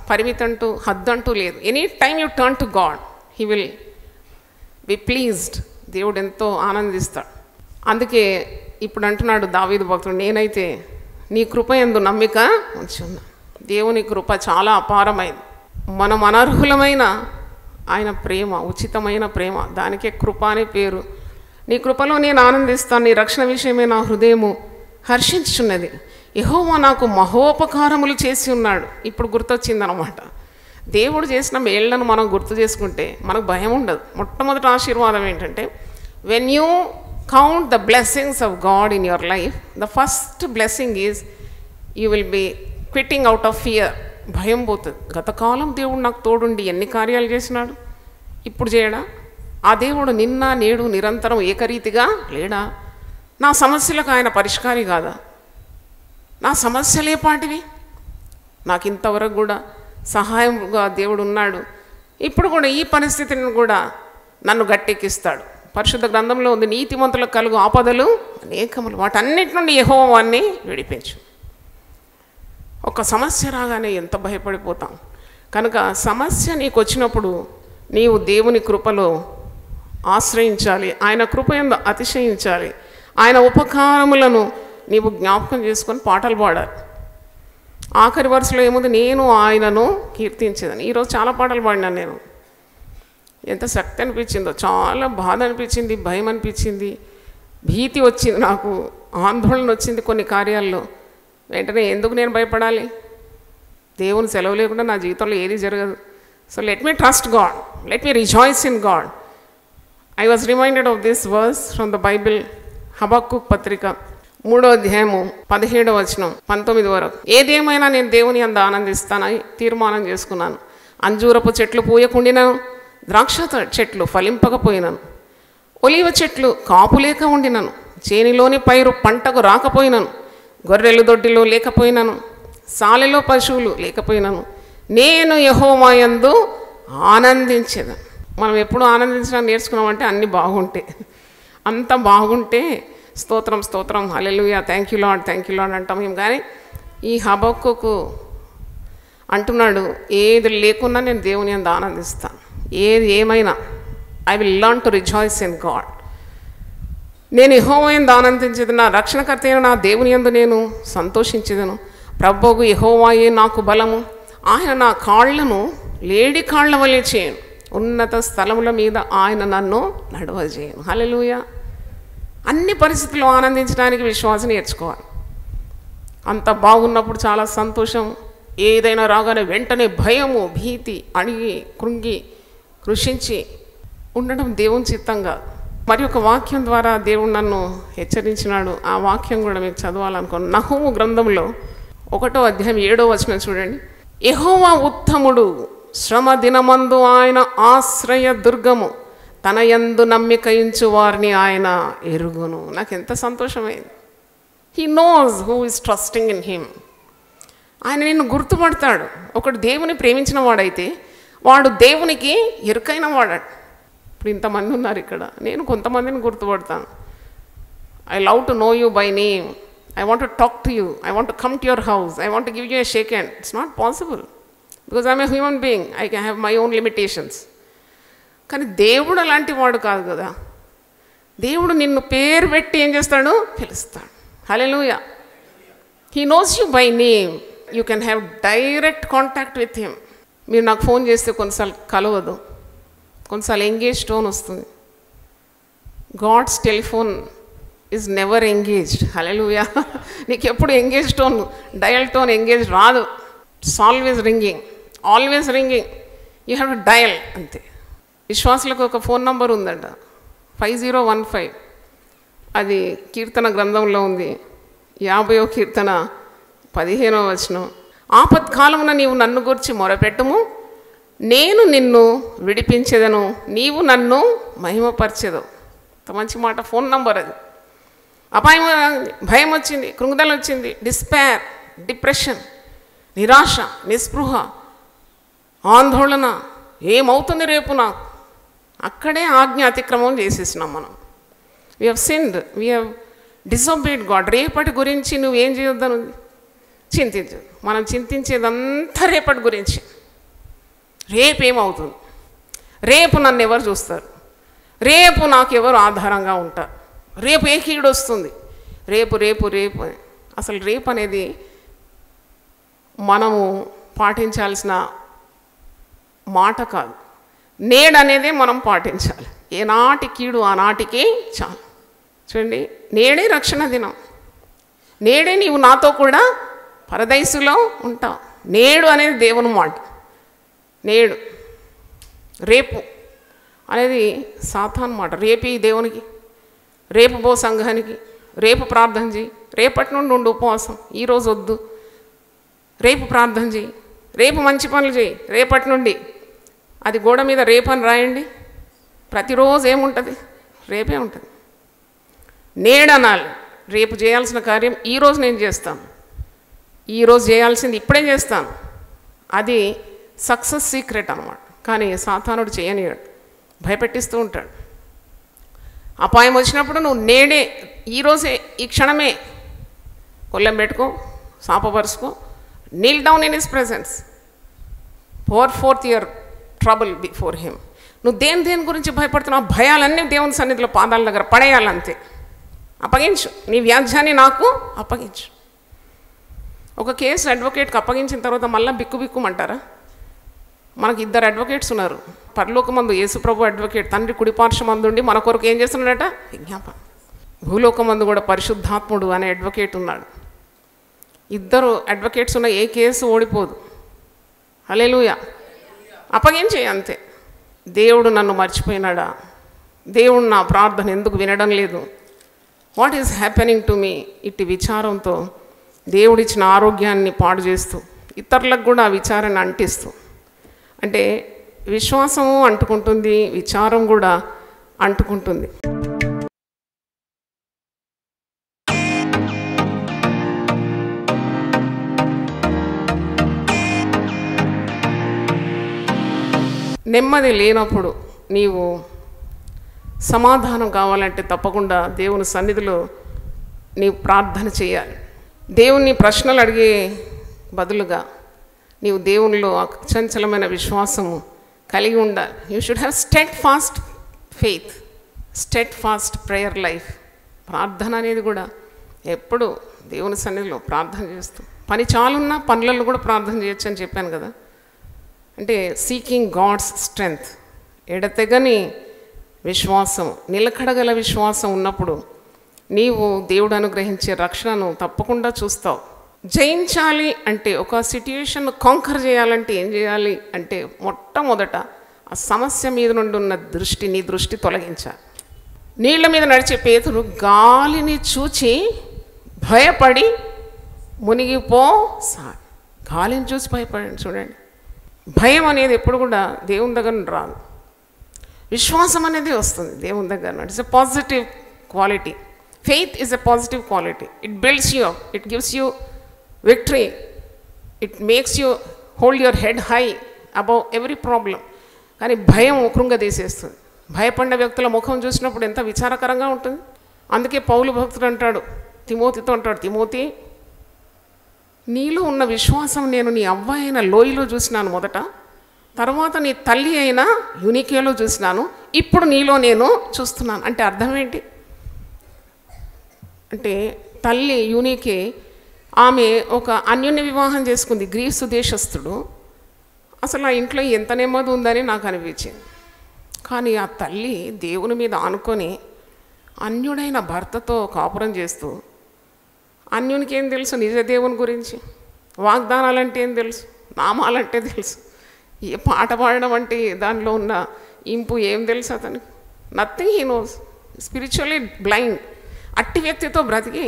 పరిమితంటూ హద్దంటూ లేదు. Any time you turn to God, he will be pleased. దేవుడు ఎంతో ఆనందిస్తాడు. అందుకే ఇప్పుడు అంటున్నాడు దావీదు భక్తుడు, నేనైతే నీ కృప యందు నమ్మిక ఉంచి ఉన్నా. దేవుని కృప చాలా అపారమైంది. మనం అనర్హులమైన ఆయన ప్రేమ, ఉచితమైన ప్రేమ, దానికే కృప అనే పేరు. నీ కృపలో నేను ఆనందిస్తాను, నీ రక్షణ విషయమే నా హృదయము హర్షించున్నది. యెహోవా నాకు మహోపకారములు చేసి ఉన్నాడు. ఇప్పుడు గుర్తొచ్చిందనమాట. దేవుడు చేసిన మేళ్లను మనం గుర్తు చేసుకుంటే మనకు భయం ఉండదు. మొట్టమొదటి ఆశీర్వాదం ఏంటంటే, when you count the blessings of God in your life, the first blessing is you will be quitting out of fear. భయం పోతుంది. గతకాలం దేవుడు నాకు తోడుండి ఎన్ని కార్యాలు చేసినాడు, ఇప్పుడు చేయడా? ఆ దేవుడు నిన్న నేడు నిరంతరం ఏకరీతిగా లేడా? నా సమస్యలకు ఆయన పరిష్కారి కాదా? నా సమస్యలే పాటివి. నాకు ఇంతవరకు కూడా సహాయంగా దేవుడు ఉన్నాడు. ఇప్పుడు కూడా ఈ పరిస్థితిని కూడా నన్ను గట్టెక్కిస్తాడు. పరిశుద్ధ గ్రంథంలో ఉంది, నీతిమంతులకు కలుగు ఆపదలు అనేకములు, వాటన్నిటి నుండి యెహోవాని విడిపించు. ఒక సమస్య రాగానే ఎంత భయపడిపోతాం. కనుక సమస్య నీకు వచ్చినప్పుడు నీవు దేవుని కృపలో ఆశ్రయించాలి, ఆయన కృప యందు అతిశయించాలి, ఆయన ఉపకారములను నీవు జ్ఞాపకం చేసుకొని పాటలు పాడాలి. ఆఖరి వరుసలో ఏముంది? నేను ఆయనను కీర్తించేదని. ఈరోజు చాలా పాటలు పాడినాను నేను. ఎంత శక్తి అనిపించిందో, చాలా బాధ అనిపించింది, భయం అనిపించింది, భీతి వచ్చింది, నాకు ఆందోళన వచ్చింది కొన్ని కార్యాల్లో. వెంటనే ఎందుకు నేను భయపడాలి? దేవుని సెలవు లేకుండా నా జీవితంలో ఏది జరగదు. So let me trust God, let me rejoice in God. I was reminded of this verse from the Bible, Habakkuk పత్రిక 3వ అధ్యాయము 17వ వచనం 19 వరకు. ఏదేమైనా నేను దేవుని యందు ఆనందిస్తానని తీర్మానం చేసుకున్నాను. అంజూరపు చెట్లు పూయకుండినను, ద్రాక్ష చెట్లు ఫలింపకపోయినను, ఒలీవ చెట్లు కాపు లేక ఉండినను, చేనిలోని పైరు పంటకు రాకపోయినను, గొర్రెలు దొడ్డిలో లేకపోయినను, సాలెలో పశువులు లేకపోయినను, నేను యెహోవా యందు ఆనందించేదను. మనం ఎప్పుడు ఆనందించడం నేర్చుకున్నామంటే అన్నీ బాగుంటే, అంత బాగుంటే స్తోత్రం స్తోత్రం హల్లెలూయా థ్యాంక్ యూ లార్డ్ అంటాం మేము. కానీ ఈ హబక్కూకు అంటున్నాడు, ఏది లేకున్నా నేను దేవుని యందు ఆనందిస్తాను. ఏది ఏమైనా I will learn to rejoice in God. నేను యెహోవా యందు ఆనందించేది, నా రక్షణకర్త అయిన నా దేవుని యందు నేను సంతోషించేదను. ప్రభువు యెహోవాయే నాకు బలము, ఆయన నా కాళ్లను లేడి కాళ్ల వలె చేయను, ఉన్నత స్థలముల మీద ఆయన నన్ను నడవజేయను. హల్లెలూయా. అన్ని పరిస్థితుల్లో ఆనందించడానికి విశ్వాసం నేర్చుకోవాలి. అంత బాగున్నప్పుడు చాలా సంతోషం, ఏదైనా రాగానే వెంటనే భయము, భీతి, అణిగి కృంగి కృషించి ఉండడం దేవుని చిత్తంగా. మరి ఒక వాక్యం ద్వారా దేవుడు నన్ను హెచ్చరించినాడు. ఆ వాక్యం కూడా మీకు చదవాలనుకోను. నహూము గ్రంథంలో 1వ అధ్యాయం 7వ వచనం చూడండి. యెహోవా ఉత్తముడు, శ్రమ దినమందు ఆయన ఆశ్రయ దుర్గము, తన యందు నమ్మిక ఉంచు వారిని ఆయన ఎరుగును. నాకు ఎంత సంతోషమైంది. He knows who is trusting in him. ఆయన నిన్ను గుర్తుపడతాడు. ఒకడు దేవుని ప్రేమించిన వాడైతే వాడు దేవునికి ఎరుకైన వాడాడు. ఇప్పుడు ఇంతమంది ఉన్నారు ఇక్కడ, నేను కొంతమందిని గుర్తుపడతాను. I love to know you by name, I want to talk to you, I want to come to your house, I want to give you a shake hand. It's not possible because I'm a human being, I can have my own limitations. కానీ దేవుడు అలాంటి వాడు కాదు కదా. దేవుడు నిన్ను పేరు పెట్టి ఏం చేస్తాడు, పిలుస్తాడు. Hallelujah. He knows you by name, you can have direct contact with him. మీరు నాకు ఫోన్ చేస్తే కొన్నిసార్లు కలవదు, కొన్నిసార్లు ఎంగేజ్ టోన్ వస్తుంది. God's telephone is never engaged. Hallelujah. నీకు ఎప్పుడు engage tone, dial tone engage రాదు. It's always ringing, always ringing. You have to dial అంతే. విశ్వాసులకు ఒక ఫోన్ నంబర్ ఉందంట, 5015. అది కీర్తన గ్రంథంలో ఉంది. 50వ కీర్తన 15వ వచనం. ఆపత్కాలమున నీవు నన్ను గురించి మొరపెట్టుము, నేను నిన్ను విడిపించేదను, నీవు నన్ను మహిమపరిచెదవు. మంచి మాట. ఫోన్ నంబర్ అది. అపాయం, భయం వచ్చింది, కృంగుదల వచ్చింది, డిస్పేర్, డిప్రెషన్, నిరాశ, నిస్పృహ, ఆందోళన, ఏమవుతుంది రేపు నాకు, అక్కడే ఆజ్ఞ అతిక్రమం చేసేసినాం మనం. We have sinned, we have disobeyed God. రేపటి గురించి నువ్వేం చేయొద్దను చింతించు. మనం చింతించేదంతా రేపటి గురించి. రేపేమవుతుంది, రేపు నన్ను ఎవరు చూస్తారు, రేపు నాకు ఎవరు ఆధారంగా ఉంటారు, రేపు ఏ కీడు వస్తుంది, రేపు రేపు రేపు. అసలు రేపు అనేది మనము పాటించాల్సిన మాట కాదు, నేడు అనేదే మనం పాటించాలి. ఏనాటి కీడు ఆనాటికి చాలు. చూడండి, నేడే రక్షణ దినం, నేడే నీవు నాతో కూడా పరదైసులో ఉంటావు. నేడు అనేది దేవుని మాట. నేడు, రేపు అనేది సాతాను మాట. రేపు ఈ దేవునికి, రేపు పో సంఘానికి, రేపు ప్రార్థన చేయి, రేపటి నుండి ఉండు ఉపవాసం, ఈరోజు వద్దు, రేపు ప్రార్థన చేయి, రేపు మంచి పనులు చేయి, రేపటి నుండి. అది గోడ మీద రేపు అని రాయండి. ప్రతిరోజు ఏముంటుంది, రేపే ఉంటుంది. నేడనాలి. రేపు చేయాల్సిన కార్యం ఈరోజు నేను చేస్తాను, ఈరోజు చేయాల్సింది ఇప్పుడే చేస్తాను. అది సక్సెస్ సీక్రెట్ అన్నమాట. కానీ సాతానుడు చేయనివాడు, భయపెట్టిస్తూ ఉంటాడు. అపాయం వచ్చినప్పుడు నువ్వు నేడే, ఈరోజే, ఈ క్షణమే కొల్లెం పెట్టుకో, శాపపరుచుకో, kneel down in his presence, pour forth your trouble before him. నువ్వు దేని గురించి భయపడుతున్నావు, భయాలన్నీ దేవుని సన్నిధిలో పాదాల దగ్గర పడేయాలంతే. అప్పగించు, నీ వ్యాజ్యాన్ని నాకు అప్పగించు. ఒక కేసు అడ్వకేట్కి అప్పగించిన తర్వాత మళ్ళీ బిక్కుమంటారా? మనకి 2 అడ్వకేట్స్ ఉన్నారు. పరలోకమందు యేసుప్రభు అడ్వకేట్, తండ్రి కుడిపార్శ్వమందుండి మన కొరకు ఏం చేస్తున్నాడట, విజ్ఞాపన. భూలోకమందు కూడా పరిశుద్ధాత్ముడు అనే అడ్వకేట్ ఉన్నాడు. 2 అడ్వకేట్స్ ఉన్న ఏ కేసు ఓడిపోదు. హల్లెలూయా. అప్పగించే అంతే. దేవుడు నన్ను మర్చిపోయినాడా, దేవుడు నా ప్రార్థన ఎందుకు వినడం లేదు, what is happening to me, ఇట్టి విచారంతో దేవుడిచ్చిన ఆరోగ్యాన్ని పాడు చేస్తూ ఇతరులకు కూడా ఆ విచారాన్ని అంటిస్తూ, అంటే విశ్వాసము అంటుకుంటుంది, విచారం కూడా అంటుకుంటుంది. నెమ్మది లేనప్పుడు నీవు సమాధానం కావాలంటే తప్పకుండా దేవుని సన్నిధిలో నీవు ప్రార్థన చేయాలి. దేవుని ప్రశ్నలు అడిగే బదులుగా నీవు దేవునిలో అచంచలమైన విశ్వాసము కలిగి ఉండాలి. You should have steadfast faith, steadfast prayer life. ప్రార్థన అనేది కూడా ఎప్పుడు దేవుని సన్నిధిలో ప్రార్థన చేస్తూ, పని చాలున్నా పనులలో కూడా ప్రార్థన చేయొచ్చు అని చెప్పాను కదా. అంటే సీకింగ్ గాడ్స్ స్ట్రెంగ్త్, ఎడతెగని విశ్వాసం, నిలకడగల విశ్వాసం ఉన్నప్పుడు నీవు దేవుడు అనుగ్రహించే రక్షణను తప్పకుండా చూస్తావు. జయించాలి అంటే, ఒక సిట్యుయేషన్ కాంకర్ చేయాలంటే ఏం చేయాలి అంటే, మొట్టమొదట ఆ సమస్య మీద నుండి ఉన్న నీ దృష్టి తొలగించాలి. నీళ్ల మీద నడిచే పేతురు గాలిని చూచి భయపడి మునిగిపోసారి. గాలిని చూసి భయపడండి. చూడండి, భయం అనేది ఎప్పుడు కూడా దేవుని దగ్గర నుండి రాదు, విశ్వాసం అనేది వస్తుంది దేవుని దగ్గర నుండి. It's a positive quality. Faith is a positive quality. It builds you up, it gives you victory, it makes you hold your head high above every problem. కానీ భయం కృంగదీసేస్తుంది. భయపడిన వ్యక్తుల ముఖం చూసినప్పుడు ఎంత విచారకరంగా ఉంటుంది. అందుకే పౌలు భక్తుడు అంటాడు, తిమోతితో అంటాడు, తిమోతి, నీలో ఉన్న విశ్వాసం నేను నీ అవ్వ అయిన లోయలో చూసినాను మొదట, తర్వాత నీ తల్లి అయిన యూనికేలో చూసినాను, ఇప్పుడు నీలో నేను చూస్తున్నాను. అంటే అర్థం ఏంటి అంటే, తల్లి యూనికే ఆమె ఒక అన్యోన్య వివాహం చేసుకుంది, గ్రీసు దేశస్థుడు. అసలు ఆ ఇంట్లో ఎంత నెమ్మది ఉందని నాకు అనిపించింది. కానీ ఆ తల్లి దేవుని మీద ఆనుకొని అన్యుడైన భర్తతో కాపురం చేస్తూ, అన్యునికి ఏం తెలుసు నిజ దేవుని గురించి, వాగ్దానాలంటే ఏం తెలుసు, నామాలంటే తెలుసు, ఏ పాట పాడడం అంటే దానిలో ఉన్న ఇంపు ఏం తెలుసు అతనికి? Nothing he knows, spiritually blind. అట్టి వ్యక్తితో బ్రతికి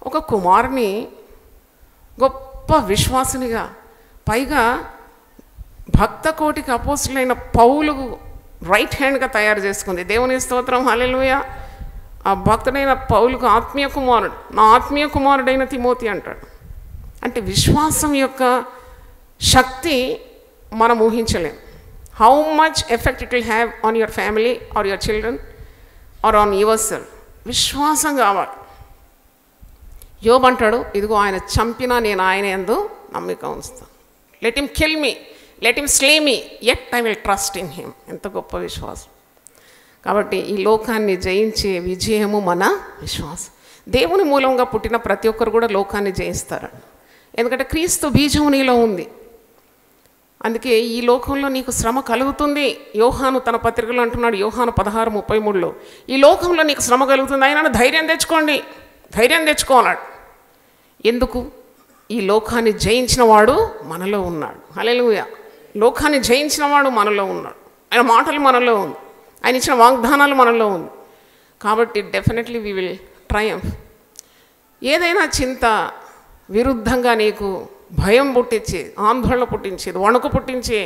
ఒక కుమారుని గొప్ప విశ్వాసునిగా, పైగా భక్త కోటికి అపోస్తులైన పౌలు రైట్ హ్యాండ్గా తయారు చేసుకుంది. దేవుని స్తోత్రం, హల్లెలూయా. ఆ భక్తుడైన పౌలుకు ఆత్మీయ కుమారుడు, నా ఆత్మీయ కుమారుడైన తిమోతి అంటాడు. అంటే విశ్వాసం యొక్క శక్తి మనం ఊహించలేం. How much effect it will have on your family or your children or on yourself. విశ్వాసం కావాలి. యోబు అంటాడు, ఇదిగో ఆయన చంపినా నేను ఆయన యందు నమ్మిక ఉంచుతాను. Let him kill me, let him slay me, yet I will trust in him. ఎంత గొప్ప విశ్వాసం. కాబట్టి ఈ లోకాన్ని జయించే విజయము మన విశ్వాసం. దేవుని మూలంగా పుట్టిన ప్రతి ఒక్కరు కూడా లోకాన్ని జయిస్తారు. ఎందుకంటే క్రీస్తు బీజం నీలో ఉంది. అందుకే ఈ లోకంలో నీకు శ్రమ కలుగుతుంది. యోహాను తన పత్రికలో అంటున్నాడు, యోహాను 16:33లో, ఈ లోకంలో నీకు శ్రమ కలుగుతుంది, అయినా ధైర్యం తెచ్చుకోండి, ధైర్యం తెచ్చుకోవాలన్నాడు. ఎందుకు? ఈ లోకాన్ని జయించిన వాడు మనలో ఉన్నాడు. హల్లెలూయా. లోకాన్ని జయించిన వాడు మనలో ఉన్నాడు. ఆయన మాటలు మనలో ఉంది, ఆయన ఇచ్చిన వాగ్దానాలు మనలో ఉంది. కాబట్టి డెఫినెట్లీ వీ విల్ ట్రయంఫ్. ఏదైనా చింత విరుద్ధంగా నీకు భయం పుట్టించే, ఆందోళన పుట్టించేది, వణుకు పుట్టించే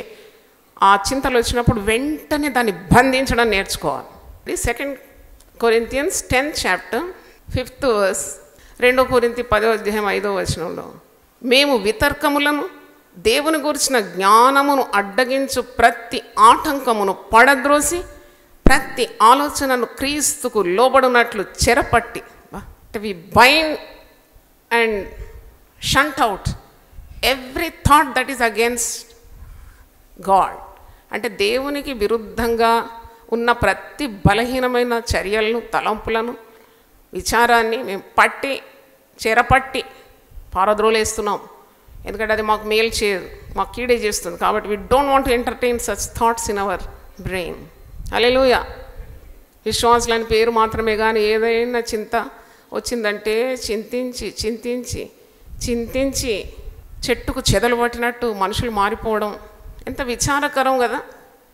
ఆ చింతలు వచ్చినప్పుడు వెంటనే దాన్ని బంధించడం నేర్చుకోవాలి. 2 Corinthians 10th chapter 5th verse, 2 Corinthians 10వ అధ్యాయం 5వ వచనంలో, మేము వితర్కములను దేవుని గురించిన జ్ఞానమును అడ్డగించు ప్రతి ఆటంకమును పడద్రోసి ప్రతి ఆలోచనను క్రీస్తుకు లోబడినట్లు చెరపట్టి, we bind and shunt out every thought that is against God. అంటే దేవునికి విరుద్ధంగా ఉన్న ప్రతి బలహీనమైన చర్యలను, తలంపులను, విచారాన్ని మేము పట్టి చెరపట్టి పారద్రోలేస్తున్నాం. ఎందుకంటే అది మాకు మేలు చేయదు, మాకు కీడే చేస్తుంది. కాబట్టి we don't want to entertain such thoughts in our brain. Hallelujah. విశ్వాసులని పేరు మాత్రమే కానీ ఏదైనా చింత వచ్చిందంటే చింతించి చింతించి చింతించి చెట్టుకు చెదలు పట్టినట్టు మనుషులు మారిపోవడం ఎంత విచారకరం కదా.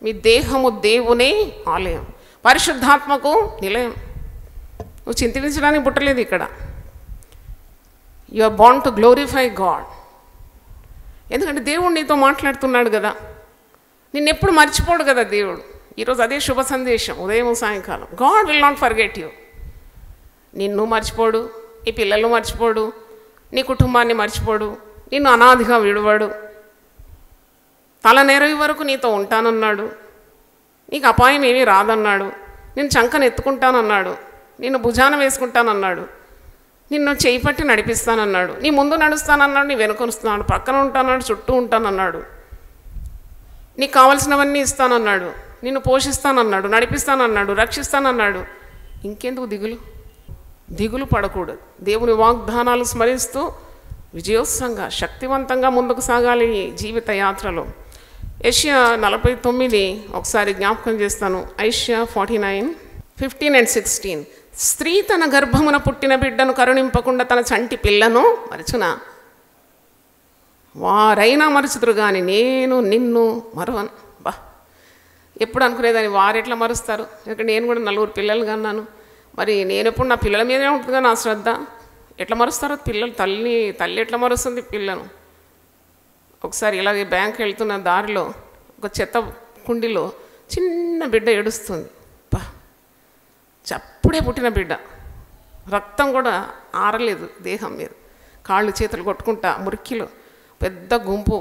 మీ దేహము దేవుని ఆలయం, పరిశుద్ధాత్మకు నిలయం. నువ్వు చింతించడానికి పుట్టలేదు ఇక్కడ. You are born to glorify God. ఎందుకంటే దేవుడు నీతో మాట్లాడుతున్నాడు కదా, నిన్నెప్పుడు మర్చిపోడు కదా దేవుడు. ఈరోజు అదే శుభ సందేశం, ఉదయం సాయంకాలం. God will not forget you. నిన్ను మర్చిపోడు, నీ పిల్లలు మర్చిపోడు, నీ కుటుంబాన్ని మర్చిపోడు, నిన్ను అనాదిగా విడువాడు. తల నెరవి వరకు నీతో ఉంటానన్నాడు, నీకు అపాయం ఏమీ రాదన్నాడు, నేను చంకను ఎత్తుకుంటానన్నాడు, నిన్ను భుజాన వేసుకుంటానన్నాడు, నిన్ను చేయి పట్టి నడిపిస్తానన్నాడు, నీ ముందు నడుస్తానన్నాడు, నీ వెనుకొస్తున్నాడు, పక్కన ఉంటానన్నాడు, చుట్టూ ఉంటానన్నాడు, నీకు కావలసినవన్నీ ఇస్తానన్నాడు, నిన్ను పోషిస్తానన్నాడు, నడిపిస్తానన్నాడు, రక్షిస్తానన్నాడు. ఇంకెందుకు దిగులు పడకూడదు. దేవుని వాగ్దానాలు స్మరిస్తూ విజయోత్సవంగా శక్తివంతంగా ముందుకు సాగాలి ఈ జీవిత యాత్రలో. యెషయా 49 ఒకసారి జ్ఞాపకం చేస్తాను. యెషయా 49:15 and 16. స్త్రీ తన గర్భమున పుట్టిన బిడ్డను కరుణింపకుండా తన చంటి పిల్లను మరచునా? వారైనా మరుచుదురు కానీ నేను నిన్ను మరవను. బా, ఎప్పుడు అనుకునేదాన్ని వారెట్లా మరుస్తారు? ఇక్కడ నేను కూడా 4 పిల్లలు కన్నాను, మరి నేను ఎప్పుడు నా పిల్లల మీదనే ఉంటుందిగా నా శ్రద్ధ. ఎట్లా మరుస్తారో పిల్లలు, తల్లి ఎట్లా మరుస్తుంది పిల్లను? ఒకసారి ఇలాగే బ్యాంక్ వెళ్తున్న దారిలో ఒక చెత్త కుండీలో చిన్న బిడ్డ ఏడుస్తుంది. బా, చప్పుడే పుట్టిన బిడ్డ, రక్తం కూడా ఆరలేదు దేహం మీద, కాళ్ళు చేతులు కొట్టుకుంటా మురికిలో పెద్ద గుంపు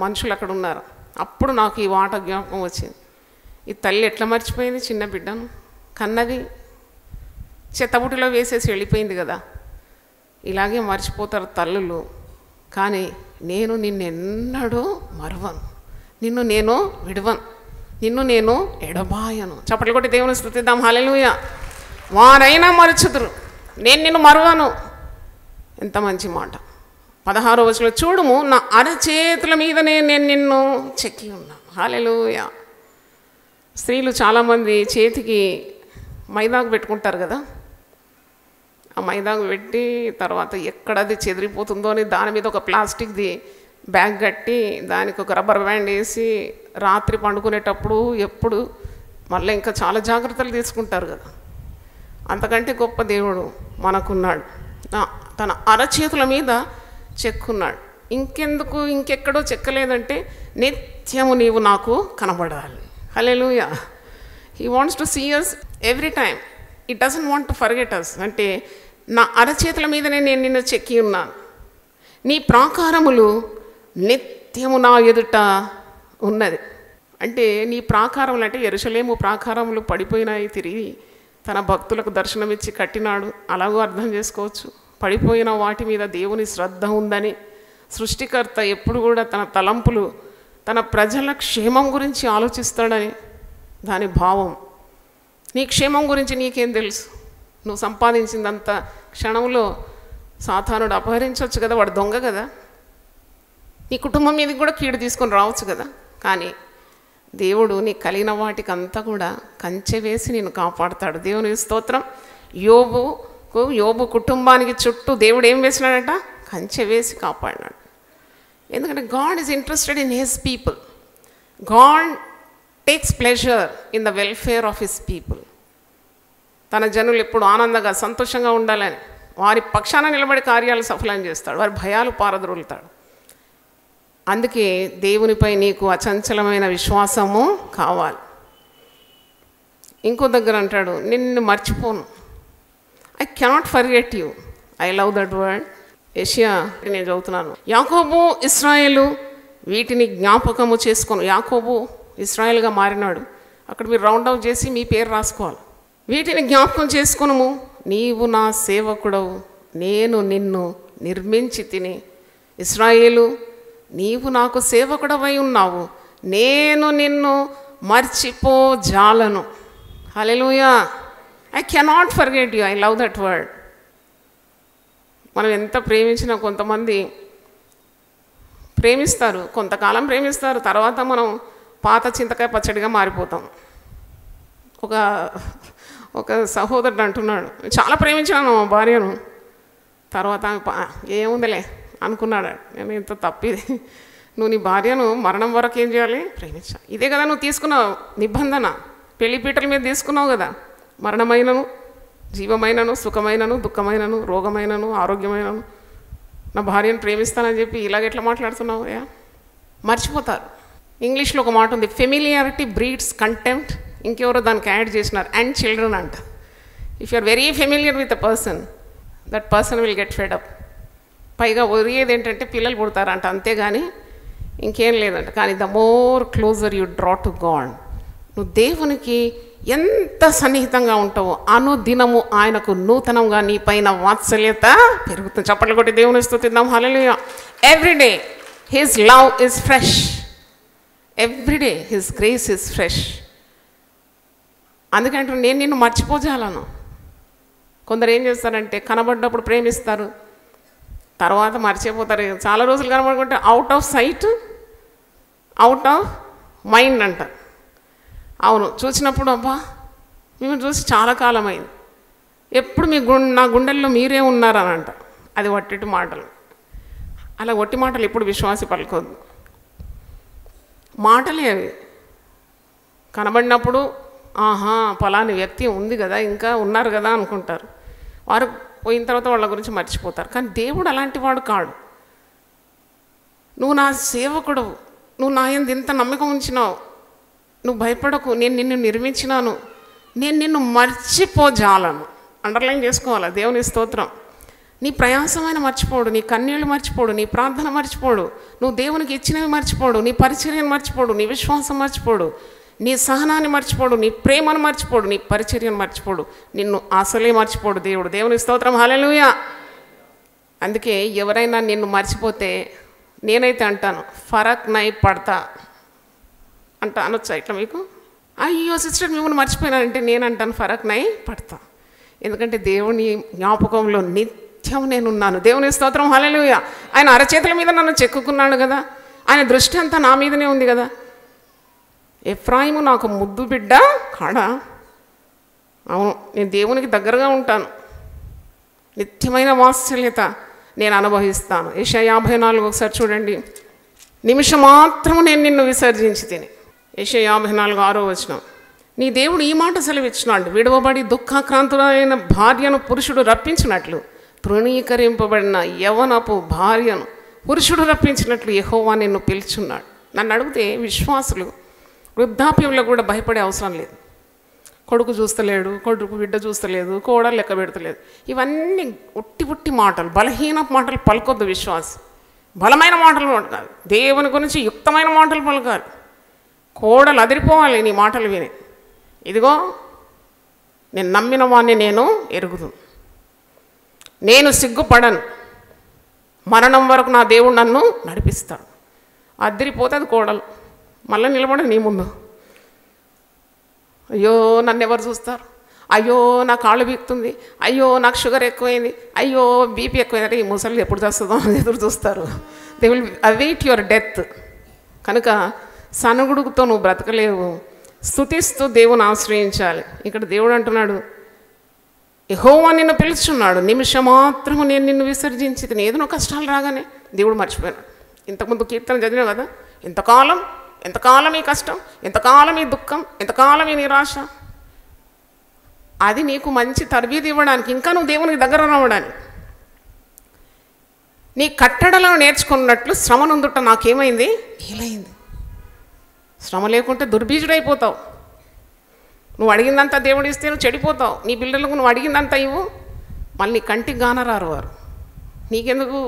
మనుషులు అక్కడ ఉన్నారు. అప్పుడు నాకు ఈ మాట జ్ఞాపకం వచ్చింది. ఈ తల్లి ఎట్లా మర్చిపోయింది చిన్న బిడ్డను? కన్నది చెత్తబుటిలో వేసేసి వెళ్ళిపోయింది కదా. ఇలాగే మర్చిపోతారు తల్లులు. కానీ నేను నిన్నెన్నడూ మరవను, నిన్ను నేను విడవను, నిన్ను నేను ఎడబాయను. చప్పట్లు కొట్టి దేవుని స్తుతిద్దాం. హల్లెలూయా. వారైనా మరచుదురు, నేను నిన్ను మరవను. ఎంత మంచి మాట. 16వ వచనంలో చూడుము, నా అరచేతుల మీదనే నేను నిన్ను చెక్కి ఉన్నాను. హల్లెలూయా. స్త్రీలు చాలామంది చేతికి మైదాకు పెట్టుకుంటారు కదా. ఆ మైదాకు పెట్టి తర్వాత ఎక్కడది చెదిరిపోతుందో అని దాని మీద ఒక ప్లాస్టిక్ది బ్యాగ్ కట్టి దానికి ఒక రబ్బర్ బ్యాండ్ వేసి రాత్రి పండుకునేటప్పుడు ఎప్పుడు మళ్ళీ ఇంకా చాలా జాగ్రత్తలు తీసుకుంటారు కదా. అంతకంటే గొప్ప దేవుడు మనకున్నాడు. తన అరచేతుల మీద చెక్కున్నాడు. ఇంకెందుకు ఇంకెక్కడో చెక్కలేదంటే నిత్యము నీవు నాకు కనబడాలి. Hallelujah. He wants to see us every time. He doesn't want to forget us. అంటే నా అరచేతుల మీదనే నేను నిన్ను చెక్కి ఉన్నాను, నీ ప్రాకారములు నిత్యము నా ఎదుట ఉన్నది. అంటే నీ ప్రాకారములు అంటే యెరూషలేము ప్రాకారములు పడిపోయినాయి, తిరిగి తన భక్తులకు దర్శనమిచ్చి కట్టినాడు. అలాగూ అర్థం చేసుకోవచ్చు. పడిపోయిన వాటి మీద దేవుని శ్రద్ధ ఉందని, సృష్టికర్త ఎప్పుడు కూడా తన తలంపులు తన ప్రజల క్షేమం గురించి ఆలోచిస్తాడని దాని భావం. నీ క్షేమం గురించి నీకేం తెలుసు? నువ్వు సంపాదించిందంత క్షణంలో సాతానుడు అపహరించవచ్చు కదా, వాడు దొంగ కదా. నీ కుటుంబం మీదకి కూడా కీడు తీసుకొని రావచ్చు కదా. కానీ దేవుడు నీ కలిగిన వాటికి అంతా కూడా కంచె వేసి నేను కాపాడుతాడు. దేవుని స్తోత్రం. యోబు కుటుంబానికి చుట్టూ దేవుడు ఏం వేసినాడట? కంచె వేసి కాపాడినాడు. ఎందుకంటే God is interested in his people. God takes pleasure in the welfare of his people. తన జనులు ఎప్పుడు ఆనందంగా సంతోషంగా ఉండాలని వారి పక్షాన నిలబడి కార్యాలు సఫలం చేస్తాడు, వారి భయాలు పారద్రోలుతాడు. అందుకే దేవునిపై నీకు అచంచలమైన విశ్వాసము కావాలి. ఇంకో దగ్గర అంటాడు, నిన్ను మర్చిపోను. I cannot forget you. I love that word. యెషయా నేను చదువుతున్నాను. యాకోబు ఇశ్రాయేలు వీటిని జ్ఞాపకము చేసుకోను. యాకోబు ఇశ్రాయేల్గా మారినాడు. అక్కడ మీరు రౌండ్ అవుట్ చేసి మీ పేరు రాసుకోవాలి. వీటిని జ్ఞాపకం చేసుకును, నీవు నా సేవకుడవు, నేను నిన్ను నిర్మించి తిని. ఇశ్రాయేలు, నీవు నాకు సేవకుడవై ఉన్నావు, నేను నిన్ను మర్చిపోజాలను. Hallelujah. I cannot forget you. I love that word. మనం ఎంత ప్రేమించినా కొంతమంది ప్రేమిస్తారు, కొంతకాలం ప్రేమిస్తారు, తర్వాత మనం పాత చింతకాయ పచ్చడిగా మారిపోతాం. ఒక సహోదరుడు అంటున్నాడు, చాలా ప్రేమించాను మా భార్యను, తర్వాత ఏముందిలే అనుకున్నాడు. నేను ఇంత తప్పిది, నువ్వు నీ భార్యను మరణం వరకు ఏం చేయాలి? ప్రేమించా. ఇదే కదా నువ్వు తీసుకున్నావు నిబంధన, పెళ్లిపీటల మీద తీసుకున్నావు కదా. మరణమైనను, జీవమైనను, సుఖమైనను, దుఃఖమైనను, రోగమైనను, ఆరోగ్యమైనను నా భార్యను ప్రేమిస్తానని చెప్పి ఇలాగెట్లా మాట్లాడుతున్నావు? మర్చిపోతారు. ఇంగ్లీష్లో ఒక మాట ఉంది, ఫెమిలియారిటీ బ్రీడ్స్ కంటెంప్ట్. ఇంకెవరో దానికి యాడ్ చేసినారు, అండ్ చిల్డ్రన్ అంట. If you are very familiar with a person, that person will get fed up. పైగా ఒరిగేది ఏంటంటే పిల్లలు పుడతారంట, అంతేగాని ఇంకేం లేదంట. కానీ the more closer you draw to God, నువ్వు దేవునికి ఎంత సన్నిహితంగా ఉంటావో అనుదినము ఆయనకు నూతనంగా నీ పైన వాత్సల్యత పెరుగుతుంది. చప్పట్లు కొట్టి దేవుని స్తుతిద్దాం. Hallelujah. Every day his love is fresh, every day his grace is fresh. అందుకంటే నేను నిన్ను మర్చిపోజాలను. కొందరు ఏం చేస్తారంటే కనబడ్డప్పుడు ప్రేమిస్తారు, తర్వాత మర్చిపోతారు. చాలా రోజులు కనబడుకుంటే out of sight out of mind అంట. అవును, చూసినప్పుడు అబ్బా మిమ్మల్ని చూసి చాలా కాలం అయింది, ఎప్పుడు నా గుండెల్లో మీరే ఉన్నారని అంట. అది వట్టి మాటలు. అలా వట్టి మాటలు ఎప్పుడు విశ్వాసి పలుకోద్దు. మాటలే అవి. కనబడినప్పుడు ఆహా ఫలాని వ్యక్తి ఉంది కదా, ఇంకా ఉన్నారు కదా అనుకుంటారు. వారు పోయిన తర్వాత వాళ్ళ గురించి మర్చిపోతారు. కానీ దేవుడు అలాంటి వాడు కాడు. నువ్వు నా సేవకుడు, నువ్వు నా యందు ఇంత నమ్మకం ఉంచినావు, నువ్వు భయపడకు, నేను నిన్ను నిర్మించినాను, నేను నిన్ను మర్చిపోజాలను. అండర్లైన్ చేసుకోవాలా. దేవుని స్తోత్రం. నీ ప్రయాసమైన మర్చిపోడు, నీ కన్నీళ్ళు మర్చిపోడు, నీ ప్రార్థన మర్చిపోడు, నువ్వు దేవునికి ఇచ్చినవి మర్చిపోడు, నీ పరిచర్యను మర్చిపోడు, నీ విశ్వాసం మర్చిపోడు, నీ సహనాన్ని మర్చిపోడు, నీ ప్రేమను మర్చిపోడు, నీ పరిచర్యను మర్చిపోడు, నిన్ను అసలే మర్చిపోడు దేవుడు. దేవుని స్తోత్రం. హల్లెలూయా. అందుకే ఎవరైనా నిన్ను మర్చిపోతే నేనైతే అంటాను ఫరక్ నై పడతా అనొచ్చా ఇట్లా మీకు? అయ్యో సిస్టర్ మిమ్మల్ని మర్చిపోయినానంటే నేను అంటాను ఫరక్ నై పడతా. ఎందుకంటే దేవుని జ్ఞాపకంలో నిత్యం నేనున్నాను. దేవుని స్తోత్రం. హల్లెలూయా. ఆయన అరచేతుల మీద నన్ను చెక్కుకున్నాడు కదా, ఆయన దృష్టి అంతా నా మీదనే ఉంది కదా. ఎఫ్రాయిము నాకు ముద్దు బిడ్డ కాడా? అవును, నేను దేవునికి దగ్గరగా ఉంటాను, నిత్యమైన వాత్సల్యత నేను అనుభవిస్తాను. యెషయా 54 ఒకసారి చూడండి. నిమిషం మాత్రము నేను నిన్ను విసర్జించి తిని. యెషయా 54 6 నీ దేవుడు ఈ మాట సెలవిచ్చినాడు, విడవబడి దుఃఖాక్రాంతులైన భార్యను పురుషుడు రప్పించినట్లు, తృణీకరింపబడిన యవనపు భార్యను పురుషుడు రప్పించినట్లు యెహోవా నిన్ను పిలుచున్నాడు. నన్ను అడిగితే విశ్వాసులు వృద్ధాప్యంలో కూడా భయపడే అవసరం లేదు. కొడుకు చూస్తలేడు, కొడుకు బిడ్డ చూస్తలేదు, కోడలు లెక్క పెడతలేదు, ఇవన్నీ ఉట్టి మాటలు, బలహీన మాటలు పలుకొద్దు విశ్వాసి. బలమైన మాటలు పలకాలి, దేవుని గురించి యుక్తమైన మాటలు పలకాలి. కోడలు అదిరిపోవాలి నీ మాటలు విని. ఇదిగో నేను నమ్మిన వాడిని నేను ఎరుగుదు, నేను సిగ్గుపడను, మరణం వరకు నా దేవుడు నన్ను నడిపిస్తాడు. అదిరిపోతుంది కోడలు, మళ్ళీ నిలబడ నీ ముందు. అయ్యో నన్ను ఎవరు చూస్తారు, అయ్యో నా కాళ్ళు బీక్తుంది, అయ్యో నాకు షుగర్ ఎక్కువైంది, అయ్యో బీపీ ఎక్కువైందంటే ఈ ముసలి ఎప్పుడు చేస్తుందో ఎదురు చూస్తారు. They will await your death. కనుక సనుగుడుతో నువ్వు బ్రతకలేవు, స్తుతిస్తూ దేవుని ఆశ్రయించాలి. ఇక్కడ దేవుడు అంటున్నాడు, యెహోవా నిన్ను పిలుచున్నాడు, నిమిషం మాత్రము నేను నిన్ను విసర్జించి తిని. ఏదో కష్టాలు రాగానే దేవుడు మర్చిపోయినాడు. ఇంతకుముందు కీర్తన చదివినావు కదా, ఎంతకాలం ఈ కష్టం, ఎంతకాలం ఈ దుఃఖం, ఎంతకాలం ఈ నిరాశ. అది నీకు మంచి తరబీదు ఇవ్వడానికి, ఇంకా నువ్వు దేవునికి దగ్గర రావడానికి. నీ కట్టడలను నేర్చుకున్నట్లు శ్రమ నొందుట నాకేమైంది, ఏలైంది. శ్రమ లేకుంటే దుర్బీజుడైపోతావు. నువ్వు అడిగిందంతా దేవుడు ఇస్తే నువ్వు చెడిపోతావు. నీ పిల్లలకు నువ్వు అడిగిందంతా ఇవ్వు, మళ్ళీ కంటికి గానరారు వారు. నీకెందుకు,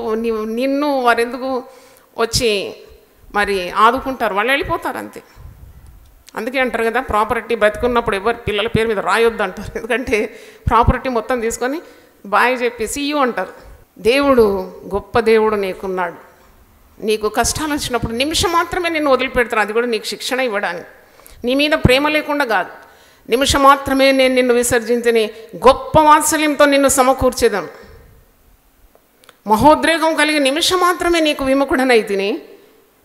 నిన్ను వారెందుకు వచ్చి మరి ఆదుకుంటారు, వాళ్ళు వెళ్ళిపోతారు అంతే. అందుకే అంటారు కదా, ప్రాపర్టీ బతుకున్నప్పుడు ఎవరు పిల్లల పేరు మీద రాయొద్దు అంటారు. ఎందుకంటే ప్రాపర్టీ మొత్తం తీసుకొని బాయ్ చెప్పి సీయూ అంటారు. దేవుడు గొప్ప దేవుడు నీకున్నాడు. నీకు కష్టాలు వచ్చినప్పుడు నిమిషం మాత్రమే నిన్ను వదిలిపెడతాను, అది కూడా నీకు శిక్షణ ఇవ్వడానికి. నీ మీద ప్రేమ లేకుండా కాదు, నిమిషం మాత్రమే నేను నిన్ను విసర్జించని గొప్ప వాత్సల్యంతో నిన్ను సమకూర్చేదాను. మహోద్రేకం కలిగి నిమిషం మాత్రమే నీకు విముఖుడనై తిని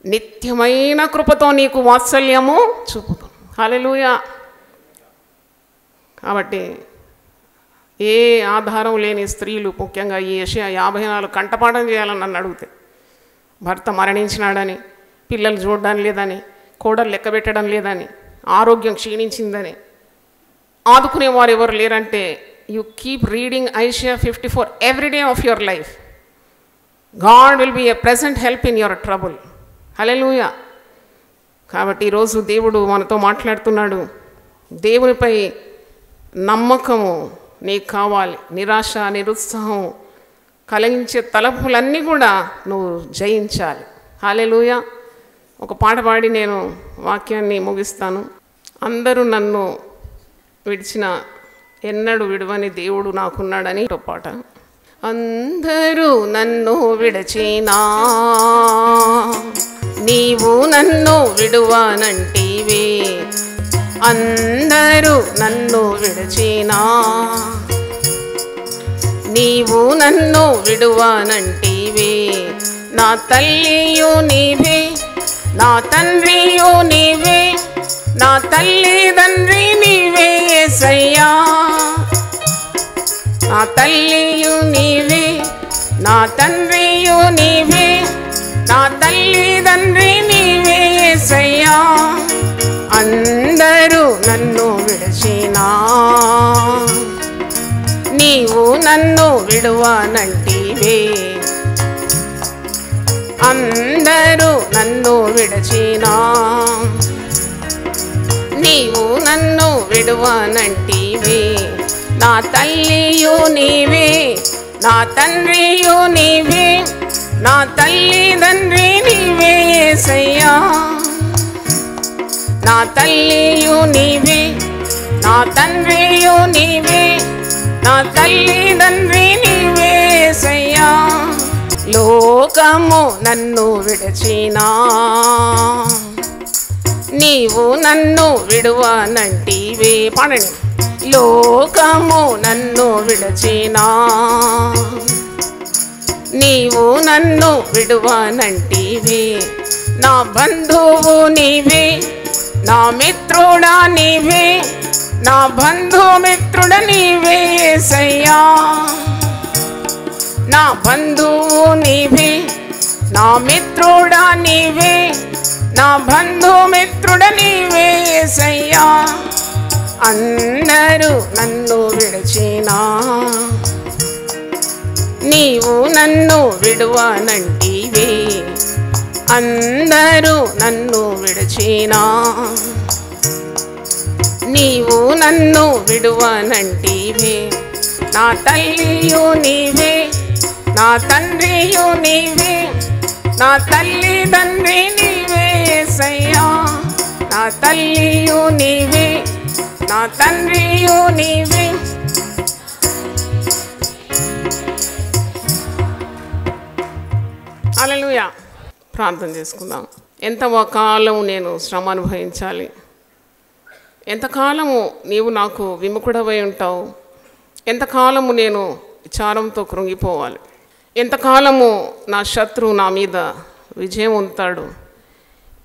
నిత్యమైన కృపతో నీకు వాత్సల్యము చూపుతాను. హల్లెలూయా. కాబట్టి ఏ ఆధారం లేని స్త్రీలు, ముఖ్యంగా ఈ యెషయా 54 కంఠపాఠం చేయాలని నన్ను అడిగితే, భర్త మరణించినాడని, పిల్లలు చూడడం లేదని, కోడలు లెక్క పెట్టడం లేదని, ఆరోగ్యం క్షీణించిందని ఆదుకునేవారు ఎవరు లేరంటే, you keep reading Isaiah 54 every day of your life. God will be a present help in your trouble. Hallelujah. కాబట్టి ఈరోజు దేవుడు మనతో మాట్లాడుతున్నాడు. దేవునిపై నమ్మకము నీకు కావాలి. నిరాశ, నిరుత్సాహం కలిగించే తలపులన్నీ కూడా నువ్వు జయించాలి. హల్లెలూయా. ఒక పాట పాడి నేను వాక్యాన్ని ముగిస్తాను. అందరూ నన్ను విడిచిన ఎన్నడూ విడువని దేవుడు నాకున్నాడని ఒక పాట. అందరూ నన్ను విడచినా నీవు నన్ను విడువనంటివే, అందరూ నన్ను విడచినా నీవు నన్ను విడువనంటివే. నా తల్లియు నీవే, నా తండ్రియు నీవే, నా తల్లిదండ్రి నీవే యేసయ్యా. నా తల్లియు నీవే, నా తండ్రియు నీవే, నా తల్లిదండ్రి నీవే యేసయ్యా. అందరూ నన్ను విడచినా నీవు నన్ను విడువనంటివే, అందరూ నన్ను విడచినా నీవు నన్ను విడువనంటివే. నా తల్లియు నీవే, నా తండ్రియు నీవే, నా తల్లిదండ్రి నీవే యేసయ్యా. నా తల్లియు నీవే, నా తండ్రియు నీవే, నా తల్లిదండ్రి నీవే యేసయ్యా. లోకము నన్ను విడచినా నీవు నన్ను విడువనంటివే. పాడండి. లోకము నన్ను విడచినా నీవు నన్ను విడువనంటివే. నా బంధువు నీవే, నా మిత్రుడా నీవే, నా బంధుమిత్రుడ నీవే యేసయ్యా. నా బంధువు నీవే, నా మిత్రుడా నీవే, నా బంధుమిత్రుడ నీవే యేసయ్యా. అందరూ నన్ను విడచినా నీవు నన్ను విడువనంటివే, అందరూ నన్ను విడచినా నీవు నన్ను విడువనంటివే. నా తల్లియు నీవే, నా తండ్రియు నీవే, నా తల్లిదండ్రి నీవే యేసయ్యా. నా తల్లియు నీవే, నా తండ్రియు నీవే. హల్లెలూయా. ప్రార్థన చేసుకుందాం. ఎంత కాలము నేను శ్రమ అనుభవించాలి? ఎంతకాలము నీవు నాకు విముఖుడవై ఉంటావు? ఎంతకాలము నేను విచారంతో కృంగిపోవాలి? ఎంతకాలము నా శత్రువు నా మీద విజయం ఉంటాడు?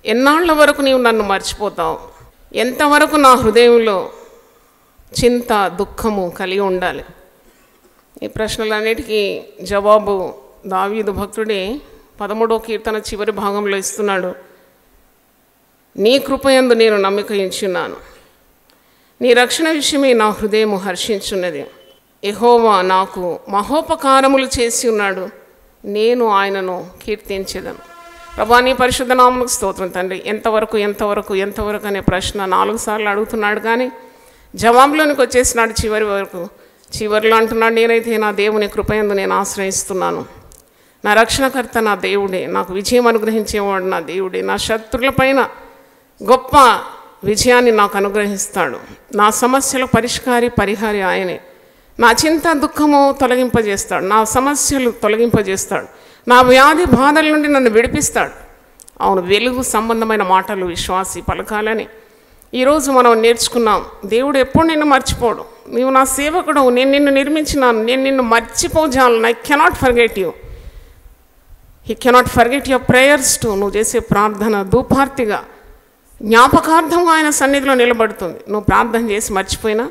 ఎన్నాళ్ళ వరకు నీవు నన్ను మర్చిపోతావు? ఎంతవరకు నా హృదయంలో చింత దుఃఖము కలిగి ఉండాలి? ఈ ప్రశ్నలన్నిటికీ జవాబు దావీదు భక్తుడే 13వ కీర్తన చివరి భాగంలో ఇస్తున్నాడు. నీ కృపయందు నేను నమ్మిక ఉంచున్నాను, నీ రక్షణ విషయమే నా హృదయము హర్షించున్నది. యెహోవా నాకు మహోపకారములు చేసి ఉన్నాడు, నేను ఆయనను కీర్తించెదను. ప్రభా నీ పరిశుద్ధ నామమునకు స్తోత్రం తండ్రి. ఎంతవరకు ఎంతవరకు ఎంతవరకు అనే ప్రశ్న 4 సార్లు అడుగుతున్నాడు, కానీ జవాబులోనికి వచ్చేసినాడు చివరి వరకు. చివరిలో అంటున్నాడు, నేనైతే నా దేవుని కృపయందు నేను ఆశ్రయిస్తున్నాను. నా రక్షణకర్త నా దేవుడే, నాకు విజయం అనుగ్రహించేవాడు నా దేవుడే. నా శత్రులపైన గొప్ప విజయాన్ని నాకు అనుగ్రహిస్తాడు. నా సమస్యల పరిహారి ఆయనే. నా చింత దుఃఖము తొలగింపజేస్తాడు, నా సమస్యలు తొలగింపజేస్తాడు, నా వ్యాధి బాధల నుండి నన్ను విడిపిస్తాడు. అవును, వెలుగు సంబంధమైన మాటలు విశ్వాసి పలకాలని ఈరోజు మనం నేర్చుకున్నాం. దేవుడు ఎప్పుడు నిన్ను మర్చిపోడు. నీవు నా సేవకుడు, నేను నిన్ను నిర్మించినాను, నేను నిన్ను మర్చిపోజాలను. I cannot forget you. He cannot forget your prayers too. నువ్వు చేసే ప్రార్థన ధూపార్తిగా జ్ఞాపకార్థంగా ఆయన సన్నిధిలో నిలబడుతుంది. నువ్వు ప్రార్థన చేసి మర్చిపోయినా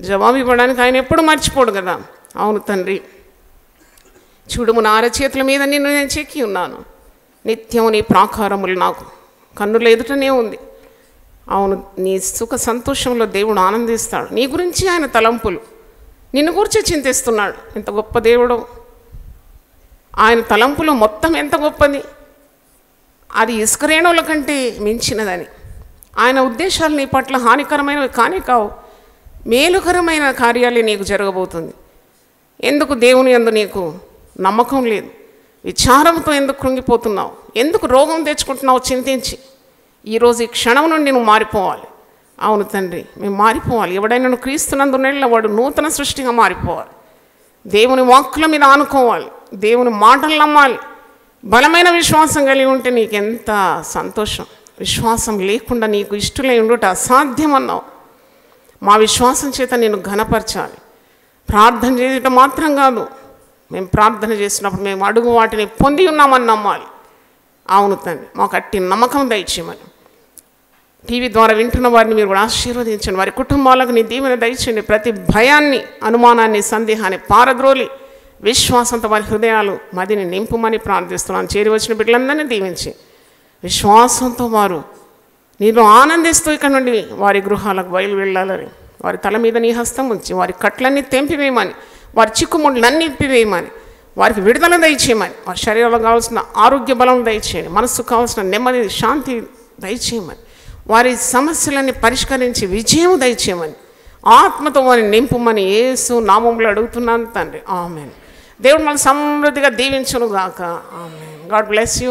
జవాబు ఇవ్వడానికి ఆయన ఎప్పుడు మర్చిపోడు కదా. అవును తండ్రి, చూడుము నా అరచేతుల మీద నిన్ను నేను చెక్కి ఉన్నాను. నిత్యం నీ ప్రాకారములు నాకు కన్నుల ఎదుటనే ఉంది. అవును, నీ సుఖ సంతోషంలో దేవుడు ఆనందిస్తాడు. నీ గురించి ఆయన తలంపులు నిన్ను గురించి చింతిస్తున్నాడు. ఎంత గొప్ప దేవుడు! ఆయన తలంపులు మొత్తం ఎంత గొప్పది! అది ఇసుక రేణువుల కంటే మించినదని. ఆయన ఉద్దేశాలు నీ పట్ల హానికరమైనవి కానీ కావు, మేలుకరమైన కార్యాలే నీకు జరగబోతుంది. ఎందుకు దేవుని యందు నీకు నమ్మకం లేదు? విచారంతో ఎందుకు కృంగిపోతున్నావు? ఎందుకు రోగం తెచ్చుకుంటున్నావు చింతించి? ఈరోజు ఈ క్షణం నుండి నువ్వు మారిపోవాలి. అవును తండ్రి, మేము మారిపోవాలి. ఎవడైనా నువ్వు క్రీస్తునందునేళ్ళ వాడు నూతన సృష్టిగా మారిపోవాలి. దేవుని వాక్కుల మీద ఆనుకోవాలి, దేవుని మాటలు నమ్మాలి. బలమైన విశ్వాసం కలిగి ఉంటే నీకెంత సంతోషం. విశ్వాసం లేకుండా నీకు ఇష్టలై ఉండుట అసాధ్యం అన్నావు. మా విశ్వాసం చేత నేను ఘనపరచాలి. ప్రార్థన చేయటం మాత్రం కాదు, మేము ప్రార్థన చేసినప్పుడు మేము అడుగు వాటిని పొంది ఉన్నామని నమ్మాలి. అవును తండ్రి, మాకు అట్టి నమ్మకం దయచేయమని. టీవీ ద్వారా వింటున్న వారిని మీరు కూడా ఆశీర్వదించండి. వారి కుటుంబాలకు నీ దీవెన దయచేయండి. ప్రతి భయాన్ని, అనుమానాన్ని, సందేహాన్ని పారద్రోలి విశ్వాసంతో వారి హృదయాలు మదిని నింపుమని ప్రార్థిస్తున్నాను. చేరి వచ్చిన బిడ్డలందరినీ దీవించి విశ్వాసంతో వారు నీలో ఆనందిస్తూ ఇక్కడ నుండి వారి గృహాలకు బయలు వెళ్ళాలని, వారి తల మీద నీ హస్తం ఉంచి వారి కట్లన్నీ తెంపివేయమని, వారి చిక్కుముళ్ళన్నీ ఇప్పివేయమని, వారికి విడుదల దయచేయమని, వారి శరీరంలో కావాల్సిన ఆరోగ్య బలం దయచేయండి, మనస్సుకు కావాల్సిన నెమ్మది శాంతి దయచేయమని, వారి సమస్యలన్నీ పరిష్కరించి విజయం దయచేయమని, ఆత్మతో వారిని నింపుమని యేసు నామములో అడుగుతున్నాను తండ్రి. ఆమేన్. దేవుడు మనం సమృద్ధిగా దీవించును గాక. ఆమేన్. God bless you.